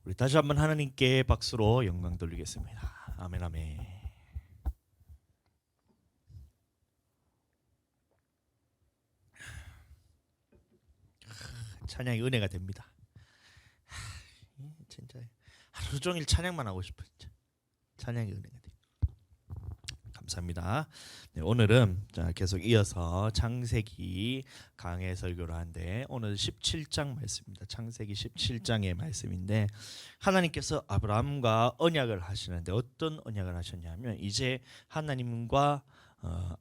우리 다시 한번 하나님께 박수로 영광 돌리겠습니다. 아멘 아멘. 찬양이 은혜가 됩니다. 진짜 하루 종일 찬양만 하고 싶어. 진짜. 찬양이 은혜가 돼. 감사합니다. 네, 오늘은 계속 이어서 창세기 강해 설교를 하는데 오늘 17장 말씀입니다. 창세기 17장의 말씀인데 하나님께서 아브라함과 언약을 하시는데 어떤 언약을 하셨냐면 이제 하나님과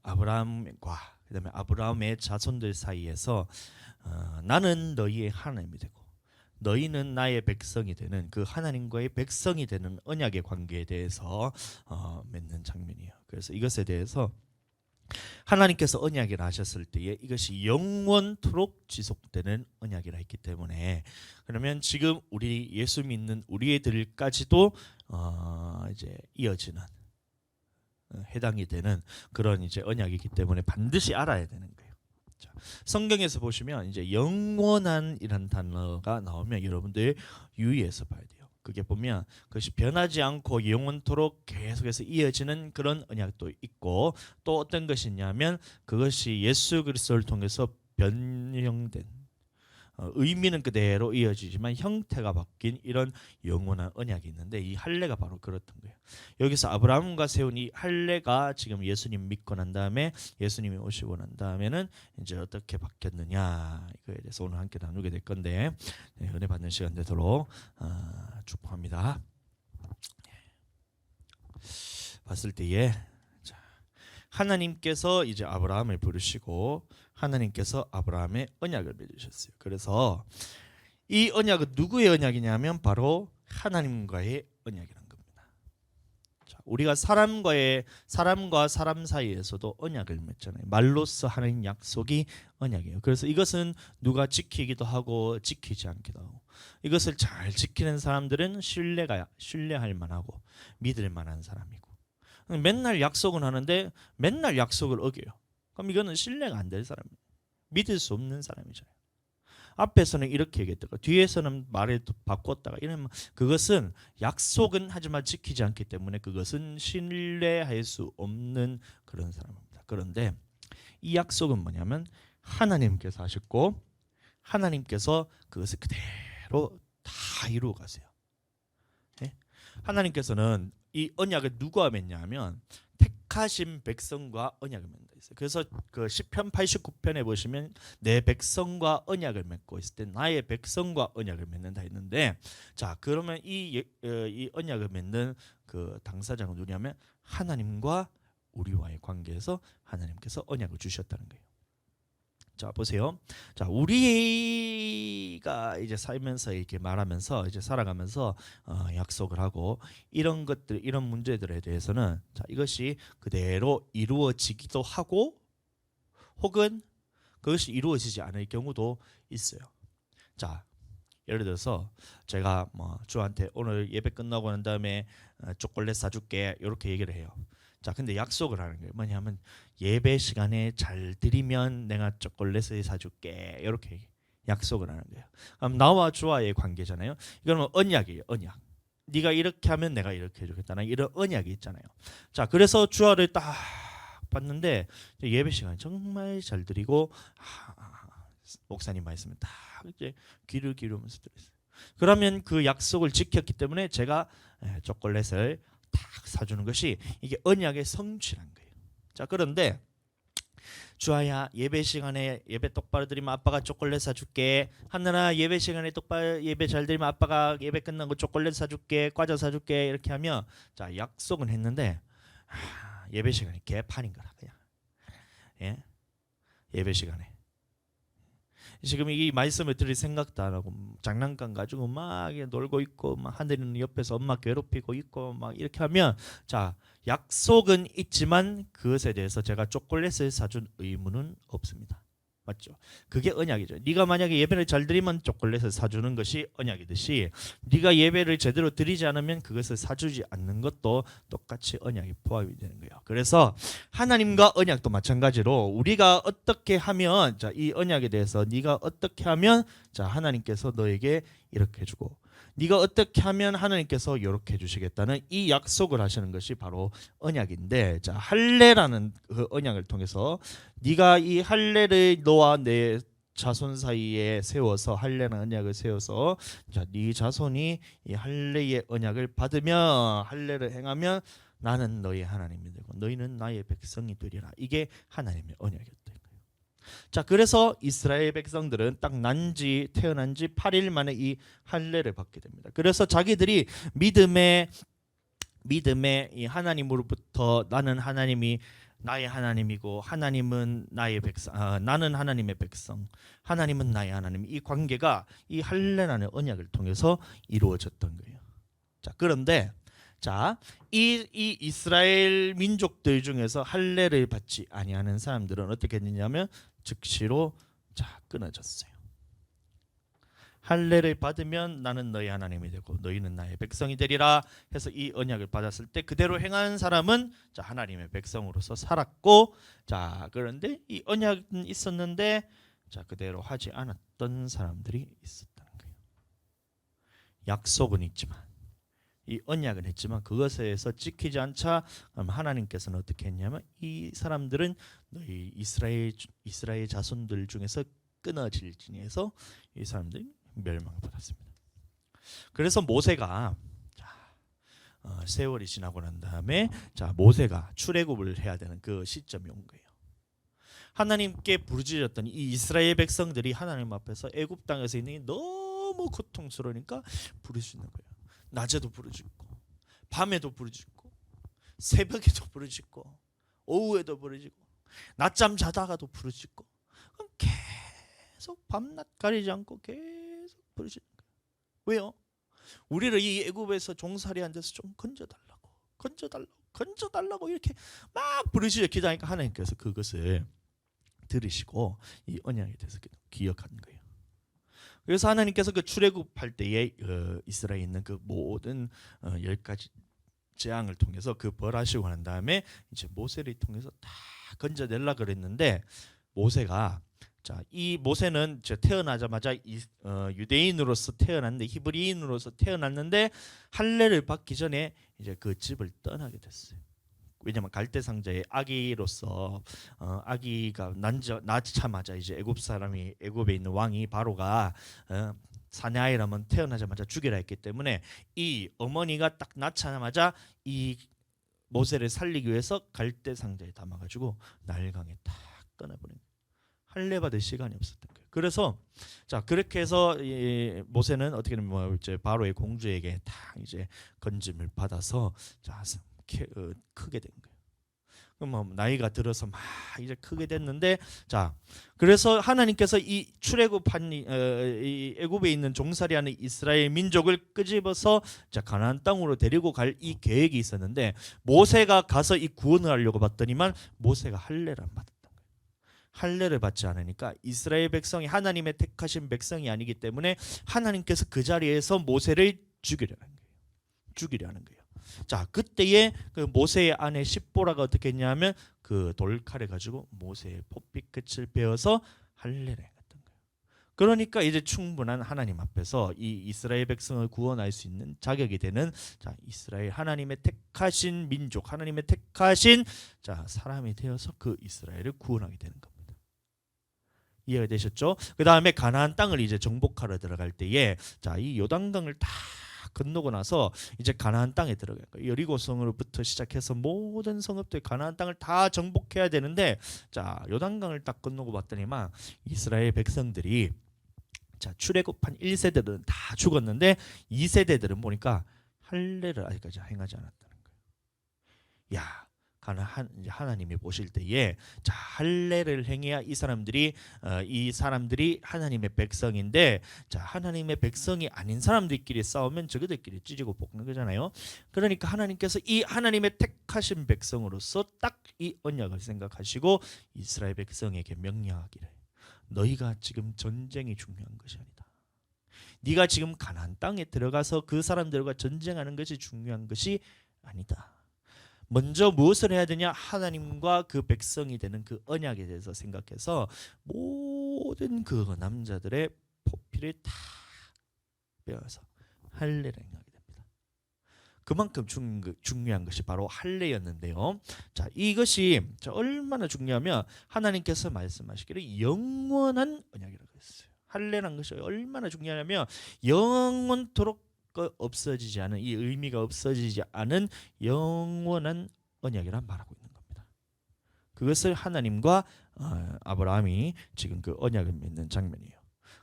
아브라함과 그다음에 아브라함의 자손들 사이에서 나는 너희의 하나님이 되고 너희는 나의 백성이 되는 그 하나님과의 백성이 되는 언약의 관계에 대해서 맺는 장면이에요. 그래서 이것에 대해서 하나님께서 언약을 하셨을 때에 이것이 영원토록 지속되는 언약이라 했기 때문에 그러면 지금 우리 예수 믿는 우리들까지도 이제 이어지는 해당이 되는 그런 이제 언약이기 때문에 반드시 알아야 되는 거예요. 자, 성경에서 보시면 이제 영원한이란 단어가 나오면 여러분들 유의해서 봐야 돼요. 그게 보면 그것이 변하지 않고 영원토록 계속해서 이어지는 그런 언약도 있고 또 어떤 것이 있냐면 그것이 예수 그리스도를 통해서 변형된 의미는 그대로 이어지지만 형태가 바뀐 이런 영원한 언약이 있는데 이 할례가 바로 그렇던 거예요. 여기서 아브라함과 세운 이 할례가 지금 예수님 믿고 난 다음에 예수님이 오시고 난 다음에는 이제 어떻게 바뀌었느냐 이거에 대해서 오늘 함께 나누게 될 건데 은혜 받는 시간 되도록 축복합니다. 봤을 때에 하나님께서 이제 아브라함을 부르시고 하나님께서 아브라함의 언약을 맺으셨어요. 그래서 이 언약은 누구의 언약이냐면 바로 하나님과의 언약이란 겁니다. 자, 우리가 사람과 사람 사이에서도 언약을 맺잖아요. 말로써 하는 약속이 언약이에요. 그래서 이것은 누가 지키기도 하고 지키지 않기도 하고 이것을 잘 지키는 사람들은 신뢰할 만하고 믿을 만한 사람이고 맨날 약속은 하는데 맨날 약속을 어겨요. 그럼 이거는 신뢰가 안 될 사람이에요. 믿을 수 없는 사람이잖아요. 앞에서는 이렇게 얘기했다가 뒤에서는 말을 바꿨다가 이러면 그것은 약속은 하지만 지키지 않기 때문에 그것은 신뢰할 수 없는 그런 사람입니다. 그런데 이 약속은 뭐냐면 하나님께서 하셨고 하나님께서 그것을 그대로 다 이루어 가세요. 네? 하나님께서는 이 언약을 누구와 맺냐면 택하신 백성과 언약을 맺는다 있어요. 그래서 그 시편 89편에 보시면 내 백성과 언약을 맺고 있을 때 나의 백성과 언약을 맺는다 했는데 자 그러면 이 언약을 맺는 그 당사자가 누구냐면 하나님과 우리와의 관계에서 하나님께서 언약을 주셨다는 거예요. 자 보세요. 자 우리가 이제 살면서 이렇게 말하면서 이제 살아가면서 약속을 하고 이런 것들 이런 문제들에 대해서는 자 이것이 그대로 이루어지기도 하고 혹은 그것이 이루어지지 않을 경우도 있어요. 자 예를 들어서 제가 뭐 주한테 오늘 예배 끝나고 난 다음에 초콜릿 사줄게 이렇게 얘기를 해요. 자 근데 약속을 하는 거예요. 뭐냐면 예배 시간에 잘 드리면 내가 초콜릿을 사줄게 이렇게 약속을 하는 거예요. 그럼 나와 주와의 관계잖아요. 이거는 언약이에요. 언약. 네가 이렇게 하면 내가 이렇게 해주겠다는 이런 언약이 있잖아요. 자 그래서 주화를 딱 봤는데 예배 시간 정말 잘 드리고 목사님 말씀을 딱 이제 귀를 기울이면서 들었어요. 그러면 그 약속을 지켰기 때문에 제가 초콜릿을 딱 사주는 것이 이게 언약의 성취란 거예요. 자 그런데 주아야 예배 시간에 예배 똑바로 드리면 아빠가 초콜릿 사줄게. 하늘아 예배 시간에 똑바로 예배 잘 드리면 아빠가 예배 끝나고 초콜릿 사줄게. 과자 사줄게. 이렇게 하면 자 약속은 했는데 예배 시간에 개판인 거라 그냥. 예? 예배 시간에 지금 이 말씀을 들을 생각도 안 하고 장난감 가지고 막 놀고 있고 막 하늘이는 옆에서 엄마 괴롭히고 있고 막 이렇게 하면 자 약속은 있지만 그것에 대해서 제가 초콜릿을 사준 의무는 없습니다. 맞죠? 그게 언약이죠. 네가 만약에 예배를 잘 드리면 초콜릿을 사주는 것이 언약이듯이 네가 예배를 제대로 드리지 않으면 그것을 사주지 않는 것도 똑같이 언약이 포함이 되는 거예요. 그래서 하나님과 언약도 마찬가지로 우리가 어떻게 하면 자, 이 언약에 대해서 네가 어떻게 하면 자, 하나님께서 너에게 이렇게 해주고 네가 어떻게 하면 하나님께서 이렇게 해주시겠다는 이 약속을 하시는 것이 바로 언약인데, 자 할례라는 그 언약을 통해서 네가 이 할례를 너와 내 자손 사이에 세워서 할례라는 언약을 세워서 자 네 자손이 이 할례의 언약을 받으며 할례를 행하면 나는 너의 하나님이 되고 너희는 나의 백성이 되리라. 이게 하나님의 언약이었다. 자 그래서 이스라엘 백성들은 딱 태어난 지 8일 만에 이 할례를 받게 됩니다. 그래서 자기들이 믿음의 이 하나님으로부터 나는 하나님이 나의 하나님이고 하나님은 나의 백성, 나는 하나님의 백성, 하나님은 나의 하나님, 이 관계가 이 할례라는 언약을 통해서 이루어졌던 거예요. 자 그런데 이 이스라엘 민족들 중에서 할례를 받지 아니하는 사람들은 어떻게 됐냐면 즉시로 끊어졌어요. 할례를 받으면 나는 너희 하나님이 되고 너희는 나의 백성이 되리라 해서 이 언약을 받았을 때 그대로 행한 사람은 하나님의 백성으로서 살았고, 그런데 이 언약은 있었는데 그대로 하지 않았던 사람들이 있었다는 거예요. 약속은 있지만 이 언약은 했지만 그것에서 지키지 않자 하나님께서는 어떻게 했냐면 이 사람들은 너희 이스라엘 자손들 중에서 끊어질지니 해서 이 사람들이 멸망을 받았습니다. 그래서 모세가 세월이 지나고 난 다음에 모세가 출애굽을 해야 되는 그 시점이 온 거예요. 하나님께 부르짖었던 이 이스라엘 백성들이 하나님 앞에서 애굽 땅에서 있는 게 너무 고통스러우니까 부르짖는 거예요. 낮에도 부르짖고 밤에도 부르짖고 새벽에도 부르짖고 오후에도 부르짖고 낮잠 자다가도 부르짖고 계속 밤낮 가리지 않고 계속 부르짖는 거예요. 왜요? 우리를 이 애굽에서 종살이한 데서 좀 건져달라고 이렇게 막 부르짖어 기도하니까 하나님께서 그것을 들으시고 이 언약에 대해서 기억하는 거예요. 그래서 하나님께서 그 출애굽할 때에 이스라엘에 있는 그 모든 10가지 재앙을 통해서 그 벌하시고 난 다음에 이제 모세를 통해서 다 건져내려 그랬는데 모세가 이 모세는 태어나자마자 유대인으로서 태어났는데 히브리인으로서 태어났는데 할례를 받기 전에 이제 그 집을 떠나게 됐어요. 왜냐하면 갈대상자의 아기로서 아기가 낳자마자 이제 애굽에 있는 왕이 바로가 사내아이라면 태어나자마자 죽이라 했기 때문에 이 어머니가 딱 낳자마자 이 모세를 살리기 위해서 갈대상자에 담아가지고 나일강에 딱 떠나버린 거예요. 할례 받을 시간이 없었던 거예요. 그래서 그렇게 해서 이 모세는 어떻게 보면 이제 바로의 공주에게 딱 이제 건짐을 받아서 크게 된 거예요. 그럼 나이가 들어서 막 이제 크게 됐는데 그래서 하나님께서 이 출애굽한 이 애굽에 있는 종살이하는 이스라엘 민족을 끄집어서 가나안 땅으로 데리고 갈 이 계획이 있었는데 모세가 가서 이 구원을 하려고 봤더니만 모세가 할례를 안 받았던 거예요. 할례를 받지 않으니까 이스라엘 백성이 하나님의 택하신 백성이 아니기 때문에 하나님께서 그 자리에서 모세를 죽이려는 거예요. 그때에 그 모세의 아내 십보라가 어떻게 했냐면 그 돌칼을 가지고 모세의 포피 끝을 베어서 할례를 했던 거예요. 그러니까 이제 충분한 하나님 앞에서 이 이스라엘 백성을 구원할 수 있는 자격이 되는 이스라엘 하나님의 택하신 민족, 하나님의 택하신 사람이 되어서 그 이스라엘을 구원하게 되는 겁니다. 이해가 되셨죠? 그 다음에 가나안 땅을 이제 정복하러 들어갈 때에 이 요단강을 다 건너고 나서 이제 가나안 땅에 들어가요. 여리고성으로부터 시작해서 모든 성읍들 가나안 땅을 다 정복해야 되는데 요단강을 딱 건너고 봤더니만 이스라엘 백성들이 출애굽한 1세대들은 다 죽었는데 2세대들은 보니까 할례를 아직까지 행하지 않았다는 거예요. 하나님이 보실 때에 할례를 행해야 이 사람들이 하나님의 백성인데 하나님의 백성이 아닌 사람들끼리 싸우면 저들끼리 찢고 볶는 거잖아요. 그러니까 하나님께서 이 하나님의 택하신 백성으로서 딱 이 언약을 생각하시고 이스라엘 백성에게 명령하기를 너희가 지금 전쟁이 중요한 것이 아니다. 네가 지금 가나안 땅에 들어가서 그 사람들과 전쟁하는 것이 중요한 것이 아니다. 먼저 무엇을 해야 되냐? 하나님과 그 백성이 되는 그 언약에 대해서 생각해서 모든 그 남자들의 포피를 다 빼어서 할례를 행하게 됩니다. 그만큼 중요한 것이 바로 할례였는데요. 자, 이것이 얼마나 중요하면 하나님께서 말씀하시기를 영원한 언약이라고 했어요. 할례라는 것이 얼마나 중요하냐면 영원토록 없어지지 않은, 이 의미가 없어지지 않은 영원한 언약이란 말하고 있는 겁니다. 그것을 하나님과 아브라함이 지금 그 언약을 맺는 장면이에요.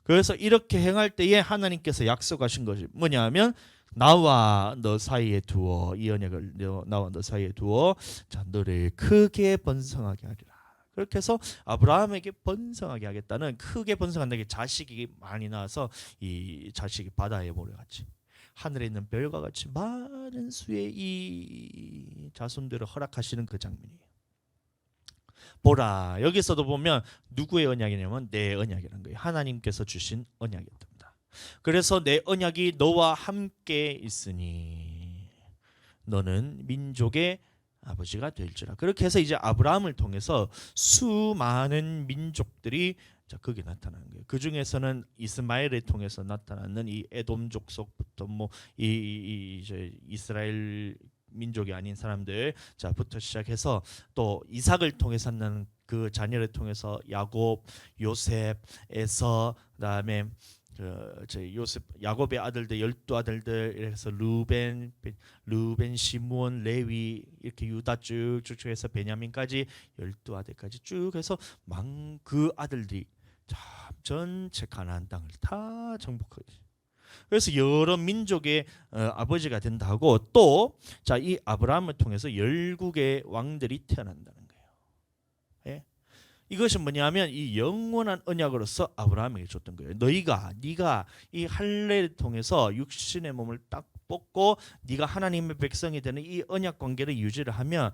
그래서 이렇게 행할 때에 하나님께서 약속하신 것이 뭐냐면 나와 너 사이에 두어, 이 언약을 나와 너 사이에 두어 자 너를 크게 번성하게 하리라. 그렇게 해서 아브라함에게 번성하게 하겠다는, 크게 번성한다는 게 자식이 많이 나와서 이 자식이 바다의 모래같이 하늘에 있는 별과 같이 많은 수의 이 자손들을 허락하시는 그 장면이에요. 보라, 여기서도 보면 누구의 언약이냐면 내 언약이라는 거예요. 하나님께서 주신 언약이었답니다. 그래서 내 언약이 너와 함께 있으니 너는 민족의 아버지가 될지라. 그렇게 해서 이제 아브라함을 통해서 수많은 민족들이 거기 나타나는 거예요. 그 중에서는 이스마엘을 통해서 나타나는 이 에돔 족속부터 이제 이스라엘 민족이 아닌 사람들 자부터 시작해서 또 이삭을 통해서 낳는 그 자녀를 통해서 야곱, 요셉, 에서, 그다음에 요셉, 야곱의 아들들 12아들들, 이래서 루벤, 시므온, 레위, 이렇게 유다 쭉쭉 해서 베냐민까지 12아들까지 쭉 해서 그 아들들이 전체 가나안 땅을 다 정복하지. 그래서 여러 민족의 아버지가 된다고, 또 이 아브라함을 통해서 열국의 왕들이 태어난다는 거예요. 예? 이것이 뭐냐면 이 영원한 언약으로서 아브라함에게 줬던 거예요. 네가 이 할례를 통해서 육신의 몸을 딱 뽑고 네가 하나님의 백성이 되는 이 언약 관계를 유지를 하면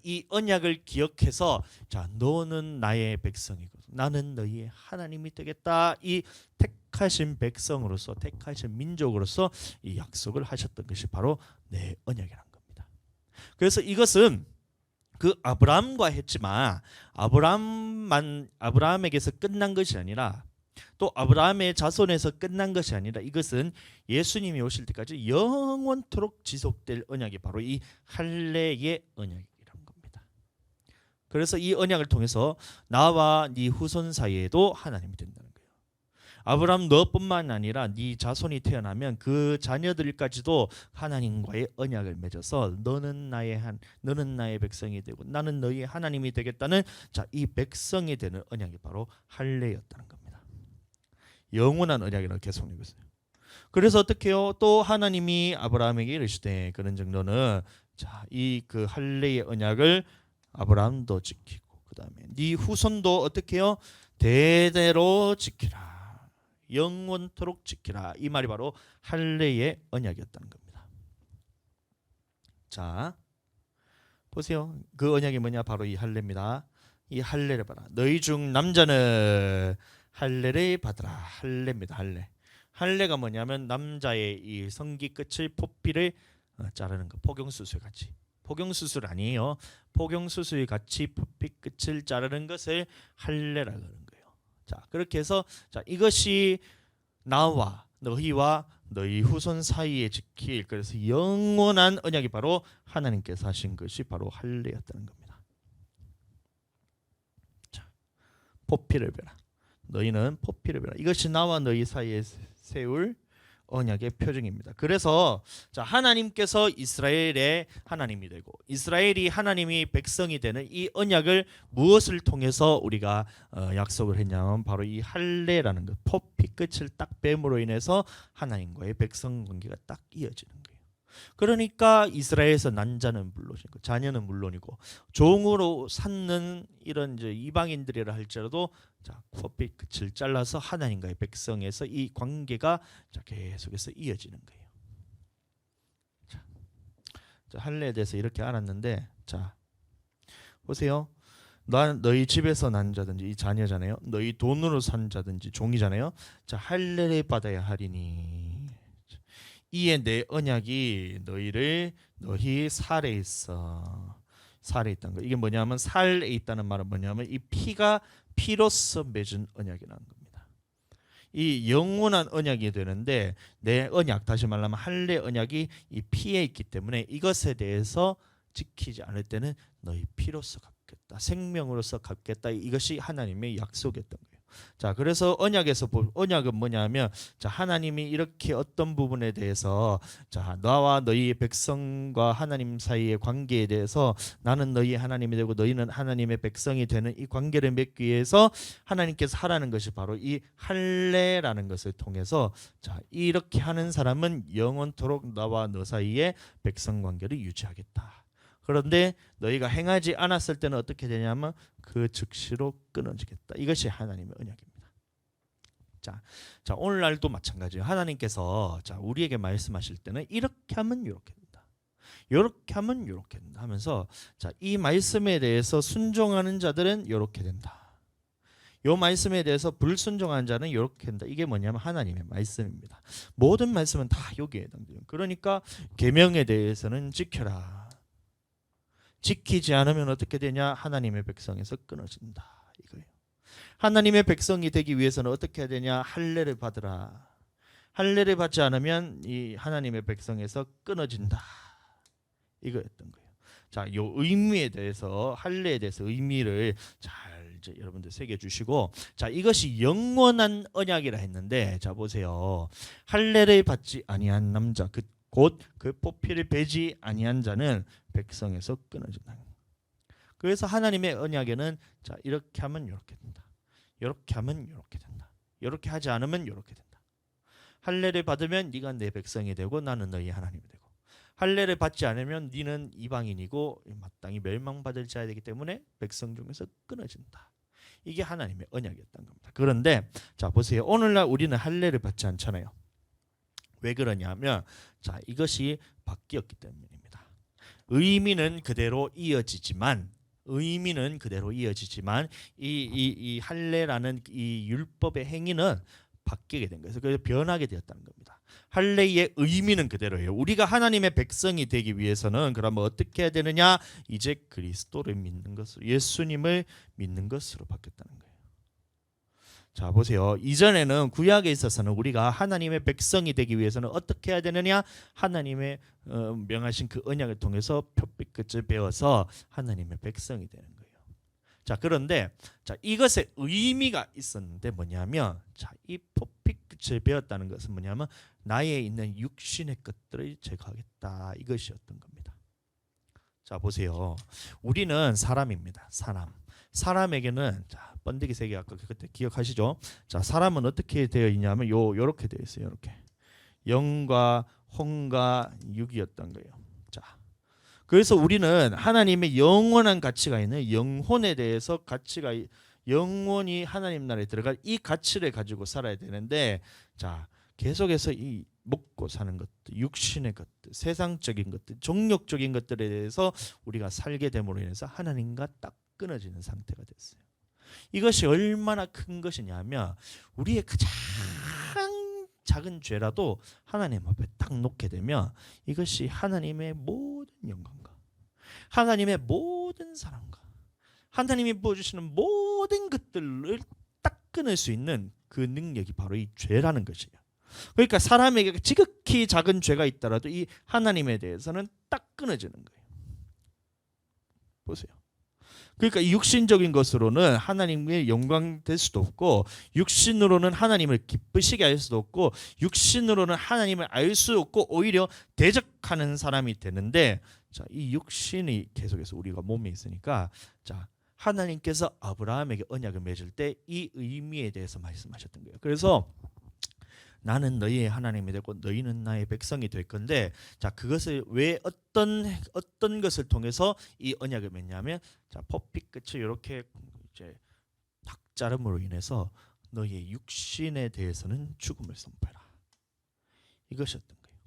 이 언약을 기억해서 너는 나의 백성이고 나는 너희의 하나님이 되겠다. 이 택하신 백성으로서, 택하신 민족으로서 이 약속을 하셨던 것이 바로 내 언약이란 겁니다. 그래서 이것은 그 아브라함과 했지만 아브라함에게서 끝난 것이 아니라, 또 아브라함의 자손에서 끝난 것이 아니라, 이것은 예수님이 오실 때까지 영원토록 지속될 언약이 바로 이 할례의 언약이란 겁니다. 그래서 이 언약을 통해서 나와 네 후손 사이에도 하나님이 된다는 거예요. 아브라함 너뿐만 아니라 네 자손이 태어나면 그 자녀들까지도 하나님과의 언약을 맺어서 너는 나의 백성이 되고 나는 너희의 하나님이 되겠다는 이 백성이 되는 언약이 바로 할례였다는 겁니다. 영원한 언약이라고 계속 읽고 있어요. 그래서 어떻게 해요? 또 하나님이 아브라함에게 이르시되, 그런 정도는 이 그 할례의 언약을 아브라함도 지키고 그다음에 네 후손도 어떻게 해요? 대대로 지키라. 영원토록 지키라. 이 말이 바로 할례의 언약이었다는 겁니다. 자, 보세요. 그 언약이 뭐냐? 바로 이 할례입니다. 이 할례를 봐라. 너희 중 남자는 할례를 받으라. 할례입니다. 할례. 할례가 뭐냐면 남자의 이 성기 끝을 포피를 자르는 거. 포경수술 같이. 포경수술 아니에요. 포경수술 같이 포피 끝을 자르는 것을 할례라고 하는 거예요. 그렇게 해서 이것이 나와 너희와 너희 후손 사이에 지킬, 그래서 영원한 언약이 바로 하나님께서 하신 것이 바로 할례였다는 겁니다. 포피를 베라. 너희는 포피를 베라. 이것이 나와 너희 사이에 세울 언약의 표징입니다. 그래서 하나님께서 이스라엘의 하나님이 되고 이스라엘이 하나님이 백성이 되는 이 언약을 무엇을 통해서 우리가 약속을 했냐면 바로 이 할례라는 것, 포피 끝을 딱 뱀으로 인해서 하나님과의 백성 관계가 딱 이어지는 거예요. 그러니까 이스라엘에서 난 자는 물론이고 자녀는 물론이고 종으로 삼는 이런 이제 이방인들이라 할지라도 포피 끝을 잘라서 하나님과의 백성에서 이 관계가 계속해서 이어지는 거예요. 할례에 대해서 이렇게 알았는데, 보세요. 너희 집에서 난 자든지, 이 자녀잖아요. 너희 돈으로 산 자든지 종이잖아요. 할례를 받아야 하리니 이에 내 언약이 너희 살에 있어. 살에 있다는 거. 이게 뭐냐면 살에 있다는 말은 뭐냐면 이 피로서 맺은 언약이라는 겁니다. 이 영원한 언약이 되는데 내 언약, 다시 말하면 할례 언약이 이 피에 있기 때문에 이것에 대해서 지키지 않을 때는 너희 피로서 갚겠다, 생명으로서 갚겠다. 이것이 하나님의 약속이었던 거예요. 자, 그래서 언약은 뭐냐면, 자, 하나님이 이렇게 어떤 부분에 대해서, 자, 나와 너희 백성과 하나님 사이의 관계에 대해서 나는 너희 하나님이 되고 너희는 하나님의 백성이 되는 이 관계를 맺기 위해서 하나님께서 하라는 것이 바로 이 할례라는 것을 통해서, 자, 이렇게 하는 사람은 영원토록 나와 너 사이에 백성 관계를 유지하겠다. 그런데 너희가 행하지 않았을 때는 어떻게 되냐면 그 즉시로 끊어지겠다. 이것이 하나님의 언약입니다. 자, 오늘날도 마찬가지예요. 하나님께서 자, 우리에게 말씀하실 때는 이렇게 하면 이렇게 된다, 이렇게 하면 이렇게 된다 하면서, 자, 이 말씀에 대해서 순종하는 자들은 이렇게 된다, 이 말씀에 대해서 불순종하는 자는 이렇게 된다. 이게 뭐냐면 하나님의 말씀입니다. 모든 말씀은 다 여기에 해당돼요. 그러니까 계명에 대해서는 지켜라. 지키지 않으면 어떻게 되냐? 하나님의 백성에서 끊어진다, 이거예요. 하나님의 백성이 되기 위해서는 어떻게 해야 되냐? 할례를 받으라. 할례를 받지 않으면 이 하나님의 백성에서 끊어진다, 이거였던 거예요. 자, 요 의미에 대해서, 할례에 대해서 의미를 잘 이제 여러분들 새겨 주시고, 자, 이것이 영원한 언약이라 했는데, 자, 보세요. 할례를 받지 아니한 남자, 곧 그 포피를 베지 아니한 자는 백성에서 끊어진다. 그래서 하나님의 언약에는, 자, 이렇게 하면 이렇게 된다, 이렇게 하면 이렇게 된다, 이렇게 하지 않으면 이렇게 된다. 할례를 받으면 네가 내 백성이 되고 나는 너희 하나님이 되고, 할례를 받지 않으면 네는 이방인이고 마땅히 멸망받을 자야 되기 때문에 백성 중에서 끊어진다. 이게 하나님의 언약이었던 겁니다. 그런데 자, 보세요. 오늘날 우리는 할례를 받지 않잖아요. 왜 그러냐면, 자, 이것이 바뀌었기 때문입니다. 의미는 그대로 이어지지만 이 할례라는 이 율법의 행위는 바뀌게 된 거예요. 그래서 변하게 되었다는 겁니다. 할례의 의미는 그대로예요. 우리가 하나님의 백성이 되기 위해서는 그러면 어떻게 해야 되느냐? 이제 그리스도를 믿는 것으로, 예수님을 믿는 것으로 바뀌었다는 거예요. 자, 보세요. 이전에는 구약에 있어서는 우리가 하나님의 백성이 되기 위해서는 어떻게 해야 되느냐? 하나님의 명하신 그 언약을 통해서 표빛 끝을 베어서 하나님의 백성이 되는 거예요. 자, 그런데 자, 이것의 의미가 있었는데 뭐냐면, 자, 이 표빛 끝을 베었다는 것은 뭐냐면 나에 있는 육신의 것들을 제거하겠다, 이것이었던 겁니다. 자, 보세요. 우리는 사람입니다. 사람에게는, 자, 번데기 세계 아까 그때 기억하시죠? 자, 사람은 어떻게 되어 있냐면 요렇게 되어 있어요. 이렇게 영과 혼과 육이었던 거예요. 자, 그래서 우리는 하나님의 영원한 가치가 있는 영혼에 대해서 영원히 하나님 나라에 들어갈 이 가치를 가지고 살아야 되는데, 자, 계속해서 이 먹고 사는 것들, 육신의 것들, 세상적인 것들, 정욕적인 것들에 대해서 우리가 살게 됨으로 인해서 하나님과 딱 끊어지는 상태가 됐어요. 이것이 얼마나 큰 것이냐면, 우리의 가장 작은 죄라도 하나님 앞에 딱 놓게 되면 이것이 하나님의 모든 영광과 하나님의 모든 사랑과 하나님이 보여주시는 모든 것들을 딱 끊을 수 있는 그 능력이 바로 이 죄라는 것이에요. 그러니까 사람에게 지극히 작은 죄가 있더라도 이 하나님에 대해서는 딱 끊어지는 거예요. 보세요. 그러니까 육신적인 것으로는 하나님의 영광 될 수도 없고, 육신으로는 하나님을 기쁘시게 할 수도 없고, 육신으로는 하나님을 알 수 없고, 오히려 대적하는 사람이 되는데, 자, 이 육신이 계속해서 우리가 몸에 있으니까, 자, 하나님께서 아브라함에게 언약을 맺을 때 이 의미에 대해서 말씀하셨던 거예요. 그래서 나는 너희의 하나님이 되고 너희는 나의 백성이 될 건데, 자, 그것을 왜 어떤 것을 통해서 이 언약을 맺냐면, 자, 포피 끝을 이렇게 이제 탁 자름으로 인해서 너희의 육신에 대해서는 죽음을 선포해라, 이것이었던 거예요.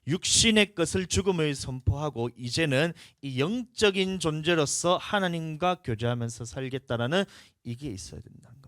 육신의 것을 죽음을 선포하고 이제는 이 영적인 존재로서 하나님과 교제하면서 살겠다라는 이게 있어야 된다는 겁니다.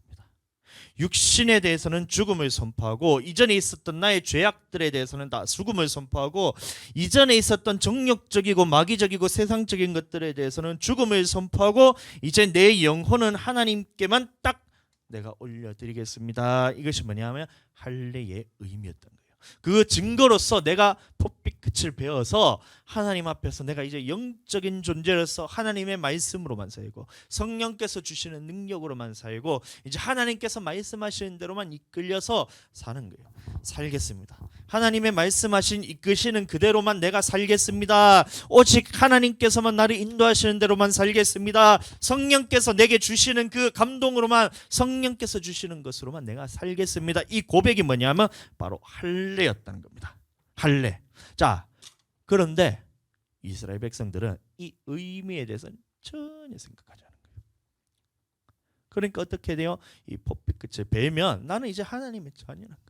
육신에 대해서는 죽음을 선포하고, 이전에 있었던 나의 죄악들에 대해서는 다 죽음을 선포하고, 이전에 있었던 정욕적이고 마귀적이고 세상적인 것들에 대해서는 죽음을 선포하고, 이제 내 영혼은 하나님께만 딱 내가 올려드리겠습니다. 이것이 뭐냐면 할례의 의미였던 거예요. 그 증거로서 내가 포피끝을 베어서 하나님 앞에서 내가 이제 영적인 존재로서 하나님의 말씀으로만 살고 성령께서 주시는 능력으로만 살고 이제 하나님께서 말씀하시는 대로만 이끌려서 사는 거예요. 살겠습니다. 하나님의 말씀하신 이끄시는 그대로만 내가 살겠습니다. 오직 하나님께서만 나를 인도하시는 대로만 살겠습니다. 성령께서 내게 주시는 그 감동으로만 성령께서 주시는 것으로만 내가 살겠습니다. 이 고백이 뭐냐면 바로 할례였다는 겁니다. 할례. 자, 그런데 이스라엘 백성들은 이 의미에 대해서는 전혀 생각하지 않은 거예요. 그러니까 어떻게 돼요? 이 포피끝을 베면 나는 이제 하나님의 자녀라는 거예요.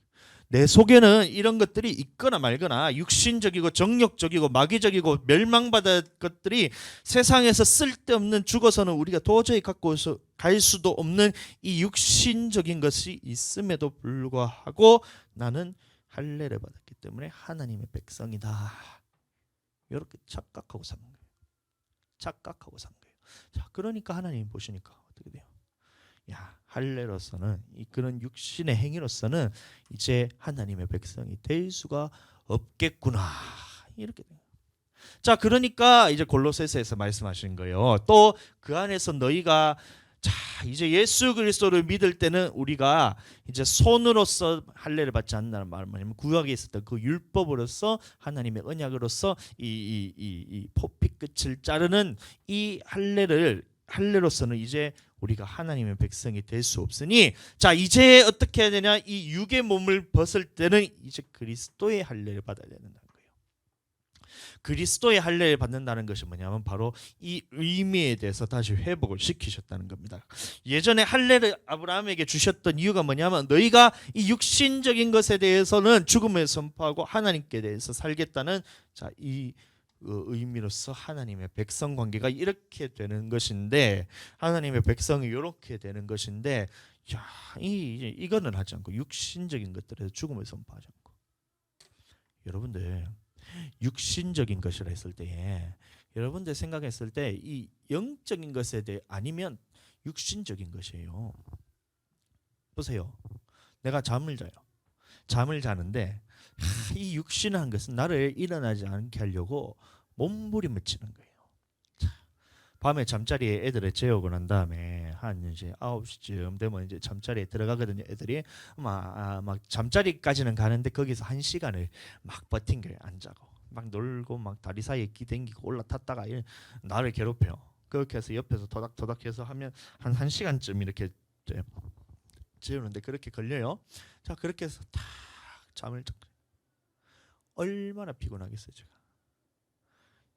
내 속에는 이런 것들이 있거나 말거나 육신적이고 정욕적이고 마귀적이고 멸망받을 것들이 세상에서 쓸데없는 죽어서는 우리가 도저히 갖고 갈 수도 없는 이 육신적인 것이 있음에도 불구하고 나는 할례를 받았기 때문에 하나님의 백성이다. 이렇게 착각하고 사는 거예요. 착각하고 산 거예요. 자, 그러니까 하나님 보시니까 어떻게 돼요? 야, 할례로서는 이 그런 육신의 행위로서는 이제 하나님의 백성이 될 수가 없겠구나. 이렇게 돼요. 자, 그러니까 이제 골로새서에서 말씀하신 거예요. 또 그 안에서 너희가 자, 이제 예수 그리스도를 믿을 때는 우리가 이제 손으로서 할례를 받지 않는다는 말은 뭐냐면 구약에 있었던 그 율법으로서 하나님의 언약으로서 이 포피 끝을 자르는 이 할례로서는 이제 우리가 하나님의 백성이 될 수 없으니 자, 이제 어떻게 해야 되냐? 이 육의 몸을 벗을 때는 이제 그리스도의 할례를 받아야 된다는 거예요. 그리스도의 할례를 받는다는 것이 뭐냐면 바로 이 의미에 대해서 다시 회복을 시키셨다는 겁니다. 예전에 할례를 아브라함에게 주셨던 이유가 뭐냐면 너희가 이 육신적인 것에 대해서는 죽음을 선포하고 하나님께 대해서 살겠다는 자, 이 의미로서 하나님의 백성 관계가 이렇게 되는 것인데 하나님의 백성이 이렇게 되는 것인데 야, 이거는 하지 않고 육신적인 것들에서 죽음을 선포하지 않고 여러분들 육신적인 것이라 했을 때에 여러분들 생각했을 때 이 영적인 것에 대해 아니면 육신적인 것이에요. 보세요. 내가 잠을 자요. 잠을 자는데 이 육신한 것은 나를 일어나지 않게 하려고 몸부림을 치는 거예요. 자, 밤에 잠자리에 애들을 재우고 난 다음에 한 이제 9시쯤 되면 이제 잠자리에 들어가거든요. 애들이 막 잠자리까지는 가는데 거기서 1시간을 막 버틴 거예요. 안 자고 막 놀고 막 다리 사이에 기댕기고 올라탔다가 나를 괴롭혀요. 그렇게 해서 옆에서 토닥토닥해서 하면 한 1시간쯤 이렇게 재우는데 그렇게 걸려요. 자, 그렇게 해서 딱 잠을 자. 얼마나 피곤하겠어요, 제가.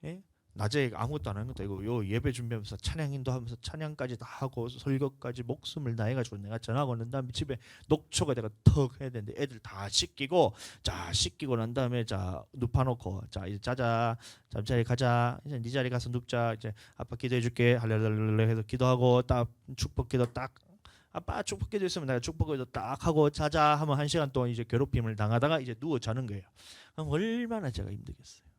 예? 낮에 아무것도 안 하는 것도 아니고 요 예배 준비하면서 찬양인도 하면서 찬양까지 다 하고 설교까지 목숨을 다해가지고 내가 전하고 난 다음에 집에 녹초가 내가 턱 해야 되는데 애들 다 씻기고 자 씻기고 난 다음에 자 눕혀놓고 자 이제 자자 잠자리 가자 이제 네 자리 가서 눕자 이제 아빠 기도해줄게 할렐루야 해서 기도하고 딱 축복기도 딱 아빠 축복기도 있으면 내가 축복기도 딱 하고 자자 하면 1시간 동안 이제 괴롭힘을 당하다가 이제 누워 자는 거예요. 그럼 얼마나 제가 힘들겠어요.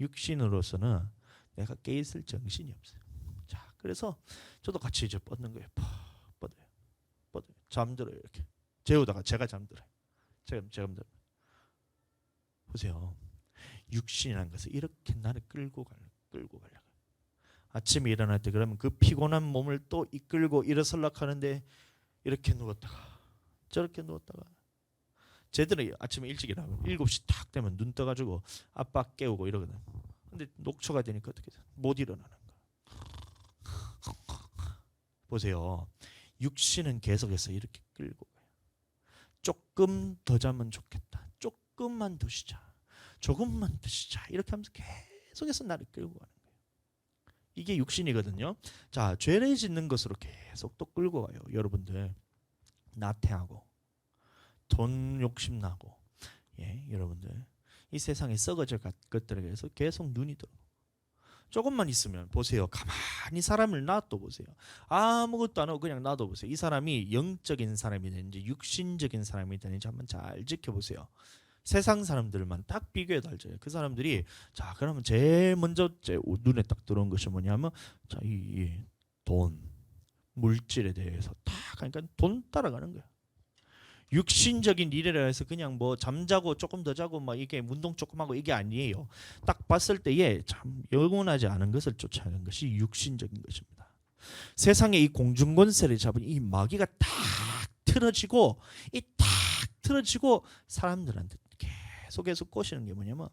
육신으로서는 내가 깨 있을 정신이 없어요. 자, 그래서 저도 같이 이제 뻗는 거예요. 뻗어요. 잠들어요 이렇게. 재우다가 제가 잠들어요. 제가 잠들어요. 보세요. 육신이라는 것은 이렇게 나를 끌고 가려고. 아침에 일어날 때 그러면 그 피곤한 몸을 또 이끌고 일어서려고 하는데 이렇게 누웠다가 저렇게 누웠다가 쟤들은 아침에 일찍 일어나면 7시 딱 되면 눈 떠가지고 아빠 깨우고 이러거든. 근데 녹초가 되니까 어떻게 돼? 못 일어나는 거야. 보세요. 육신은 계속해서 이렇게 끌고 가요. 조금 더 자면 좋겠다. 조금만 더 쉬자. 조금만 더 쉬자. 이렇게 하면서 계속해서 나를 끌고 가는 거예요. 이게 육신이거든요. 자, 죄를 짓는 것으로 계속 또 끌고 가요. 여러분들 나태하고 돈 욕심 나고 여러분들 이 세상에 썩어질 것들에 대해서 계속 눈이 들어. 조금만 있으면 보세요. 가만히 사람을 놔둬 보세요. 아무것도 안 하고 그냥 놔둬 보세요. 이 사람이 영적인 사람이 되는지 육신적인 사람이 되는지 한번 잘 지켜보세요. 세상 사람들만 딱 비교해도 알죠. 그 사람들이 자 그러면 제일 먼저 제 눈에 딱 들어온 것이 뭐냐면 자 이 돈, 물질에 대해서 다 그러니까 돈 따라가는 거야. 육신적인 일이라 해서 그냥 뭐 잠자고 조금 더 자고 막 이게 운동 조금 하고 이게 아니에요. 딱 봤을 때에 참 영원하지 않은 것을 쫓아가는 것이 육신적인 것입니다. 세상에 이 공중권세를 잡은 이 마귀가 딱 틀어지고 이 딱 틀어지고 사람들한테 계속해서 꼬시는 게 뭐냐면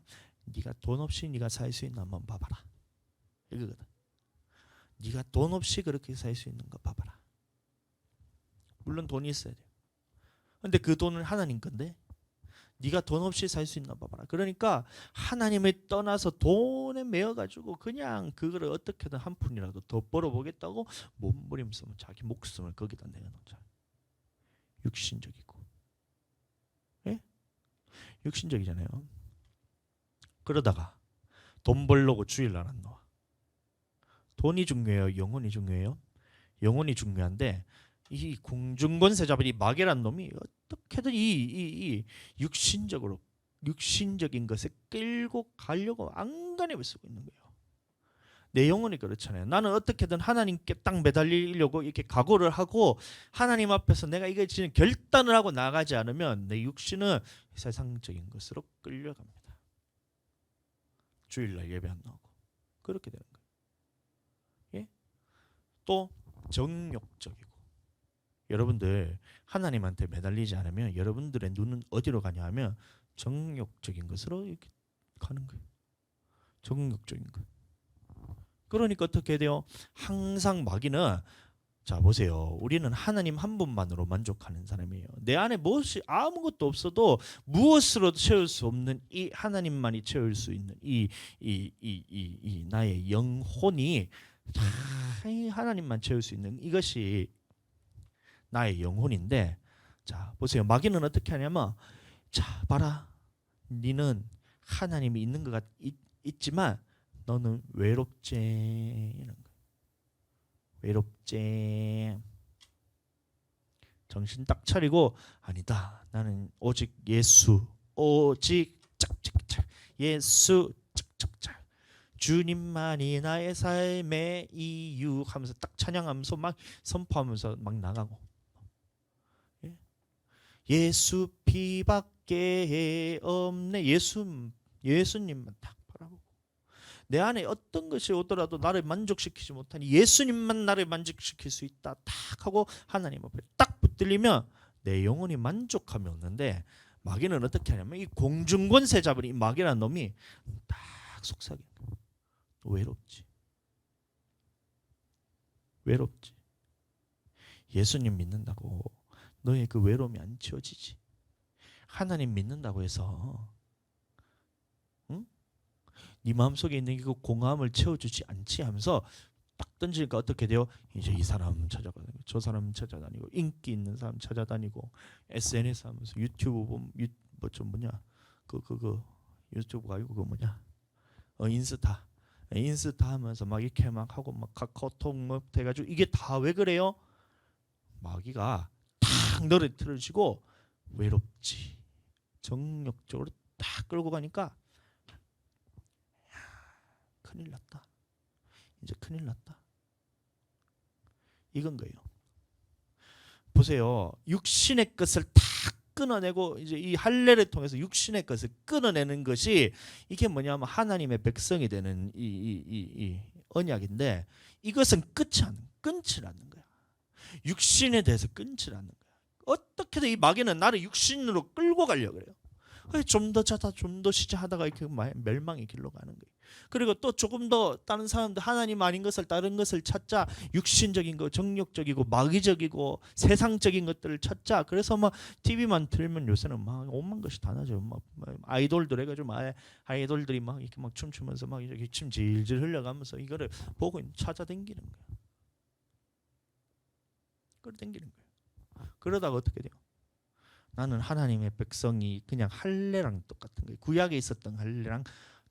네가 돈 없이 네가 살 수 있나 한번 봐봐라. 이거거든. 네가 돈 없이 그렇게 살 수 있는 거 봐봐라. 물론 돈이 있어야 돼. 근데 그 돈은 하나님 건데 네가 돈 없이 살 수 있나 봐봐라. 그러니까 하나님을 떠나서 돈에 매여가지고 그냥 그거를 어떻게든 한 푼이라도 더 벌어보겠다고 몸부림쓰면 자기 목숨을 거기다 내놓자. 육신적이고, 예? 육신적이잖아요. 그러다가 돈 벌려고 주일날 안 나와. 돈이 중요해요? 영혼이 중요해요? 영혼이 중요한데 이 공중권세 잡은 이 마귀란 놈이 어떻게든 이 육신적인 것에 끌고 가려고 안간힘을 쓰고 있는 거예요. 내 영혼이 그렇잖아요. 나는 어떻게든 하나님께 딱 매달리려고 이렇게 각오를 하고 하나님 앞에서 내가 이거 지금 결단을 하고 나가지 않으면 내 육신은 세상적인 것으로 끌려갑니다. 주일날 예배 안 나오고 그렇게 되는 거예요. 예? 또 정욕적이고, 여러분들 하나님한테 매달리지 않으면 여러분들의 눈은 어디로 가냐 하면 정욕적인 것으로 이렇게 가는 거예요. 정욕적인 것. 그러니까 어떻게 돼요? 항상 마귀는, 자 보세요. 우리는 하나님 한 분만으로 만족하는 사람이에요. 내 안에 무엇이 아무것도 없어도 무엇으로 채울 수 없는 이 하나님만이 채울 수 있는 이 나의 영혼이 하나님만 채울 수 있는 이것이 나의 영혼인데, 자 보세요. 마귀는 어떻게 하냐면, 자 봐라, 너는 하나님이 있는 것 있지만 너는 외롭지, 이런 거. 외롭지. 정신 딱 차리고, 아니다, 나는 오직 예수, 오직 짝짝짝 예수 짝짝짝 주님만이 나의 삶의 이유 하면서 딱 찬양하면서 막 선포하면서 막 나가고, 예수 피밖에 없네. 예수님만 딱 바라보고, 내 안에 어떤 것이 오더라도 나를 만족시키지 못하니 예수님만 나를 만족시킬 수 있다 딱 하고 하나님 앞에 딱 붙들리면 내 영혼이 만족함이 없는데, 마귀는 어떻게 하냐면 이 공중권세 잡은 이 마귀라는 놈이 딱 속삭이는 거야. 외롭지. 외롭지. 예수님 믿는다고 너의 그 외로움이 안 채워지지. 하나님 믿는다고 해서 네 마음속에 있는 그 공허함을 채워주지 않지 하면서 딱 던지니까 어떻게 돼요? 이제 이 사람 찾아다니고 저 사람 찾아다니고 인기 있는 사람 찾아다니고 SNS 하면서 유튜브 보면 뭐좀 뭐냐 그 유튜브가 아니고 그 뭐냐 인스타 하면서 막 이렇게 막 하고 막 카카오톡 뭐 돼가지고 이게 다 왜 그래요? 마귀가 딱 너를 틀어주고 외롭지, 정욕적으로 딱 끌고 가니까 큰일 났다. 이제 큰일 났다. 이건 거예요. 보세요. 육신의 것을 다 끊어내고 이제 이 할례를 통해서 육신의 것을 끊어내는 것이 이게 뭐냐면 하나님의 백성이 되는 이 언약인데, 이것은 끊지 않는 거야. 육신에 대해서 끊지 않는 거야. 어떻게든 이 마귀는 나를 육신으로 끌고 가려고 그래요. 좀 더 자다 좀 더 쉬자 하다가 이렇게 멸망의 길로 가는 거예요. 그리고 또 조금 더 다른 사람들 하나님 아닌 것을 다른 것을 찾자, 육신적인 거, 정욕적이고 마귀적이고 세상적인 것들을 찾자. 그래서 막 TV만 틀면 요새는 막 온만 것이 다 나죠. 막 아이돌들 해가지고 막 아이돌들이 막 이렇게 막 춤추면서 막 이렇게 침 질질 흘려가면서 이거를 보고 찾아다니는 거예요. 끌어당기는 거예요. 그러다가 어떻게 돼요? 나는 하나님의 백성이 그냥 할례랑 똑같은 거예요. 구약에 있었던 할례랑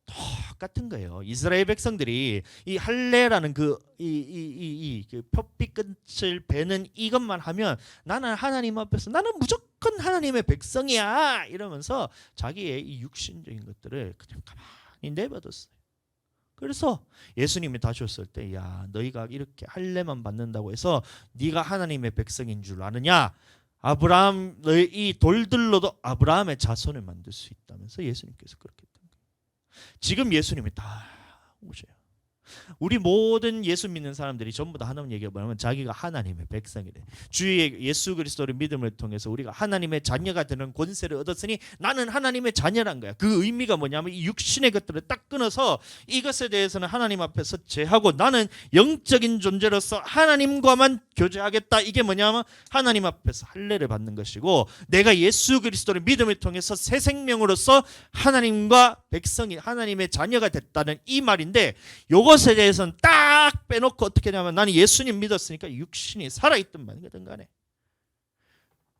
똑같은 거예요. 이스라엘 백성들이 이 할례라는 그 표피 끝을 베는 이것만 하면 나는 하나님 앞에서 나는 무조건 하나님의 백성이야 이러면서 자기의 이 육신적인 것들을 그냥 가만히 내버렸어요. 그래서 예수님이 다시 오실 때, 야, 너희가 이렇게 할례만 받는다고 해서 네가 하나님의 백성인 줄 아느냐? 아브라함, 너희 이 돌들로도 아브라함의 자손을 만들 수 있다면서 예수님께서 그렇게 했던 거예요. 지금 예수님이 다 오셔요. 우리 모든 예수 믿는 사람들이 전부 다 하나님 얘기가 뭐냐면 자기가 하나님의 백성이래. 주의 예수 그리스도를 믿음을 통해서 우리가 하나님의 자녀가 되는 권세를 얻었으니 나는 하나님의 자녀란 거야. 그 의미가 뭐냐면 이 육신의 것들을 딱 끊어서 이것에 대해서는 하나님 앞에서 제하고 나는 영적인 존재로서 하나님과만 교제하겠다. 이게 뭐냐면 하나님 앞에서 할례를 받는 것이고, 내가 예수 그리스도를 믿음을 통해서 새 생명으로서 하나님과 백성이 하나님의 자녀가 됐다는 이 말인데, 요것에 대해서는 딱 빼놓고 어떻게 하냐면 나는 예수님 믿었으니까 육신이 살아있든 말든 간에,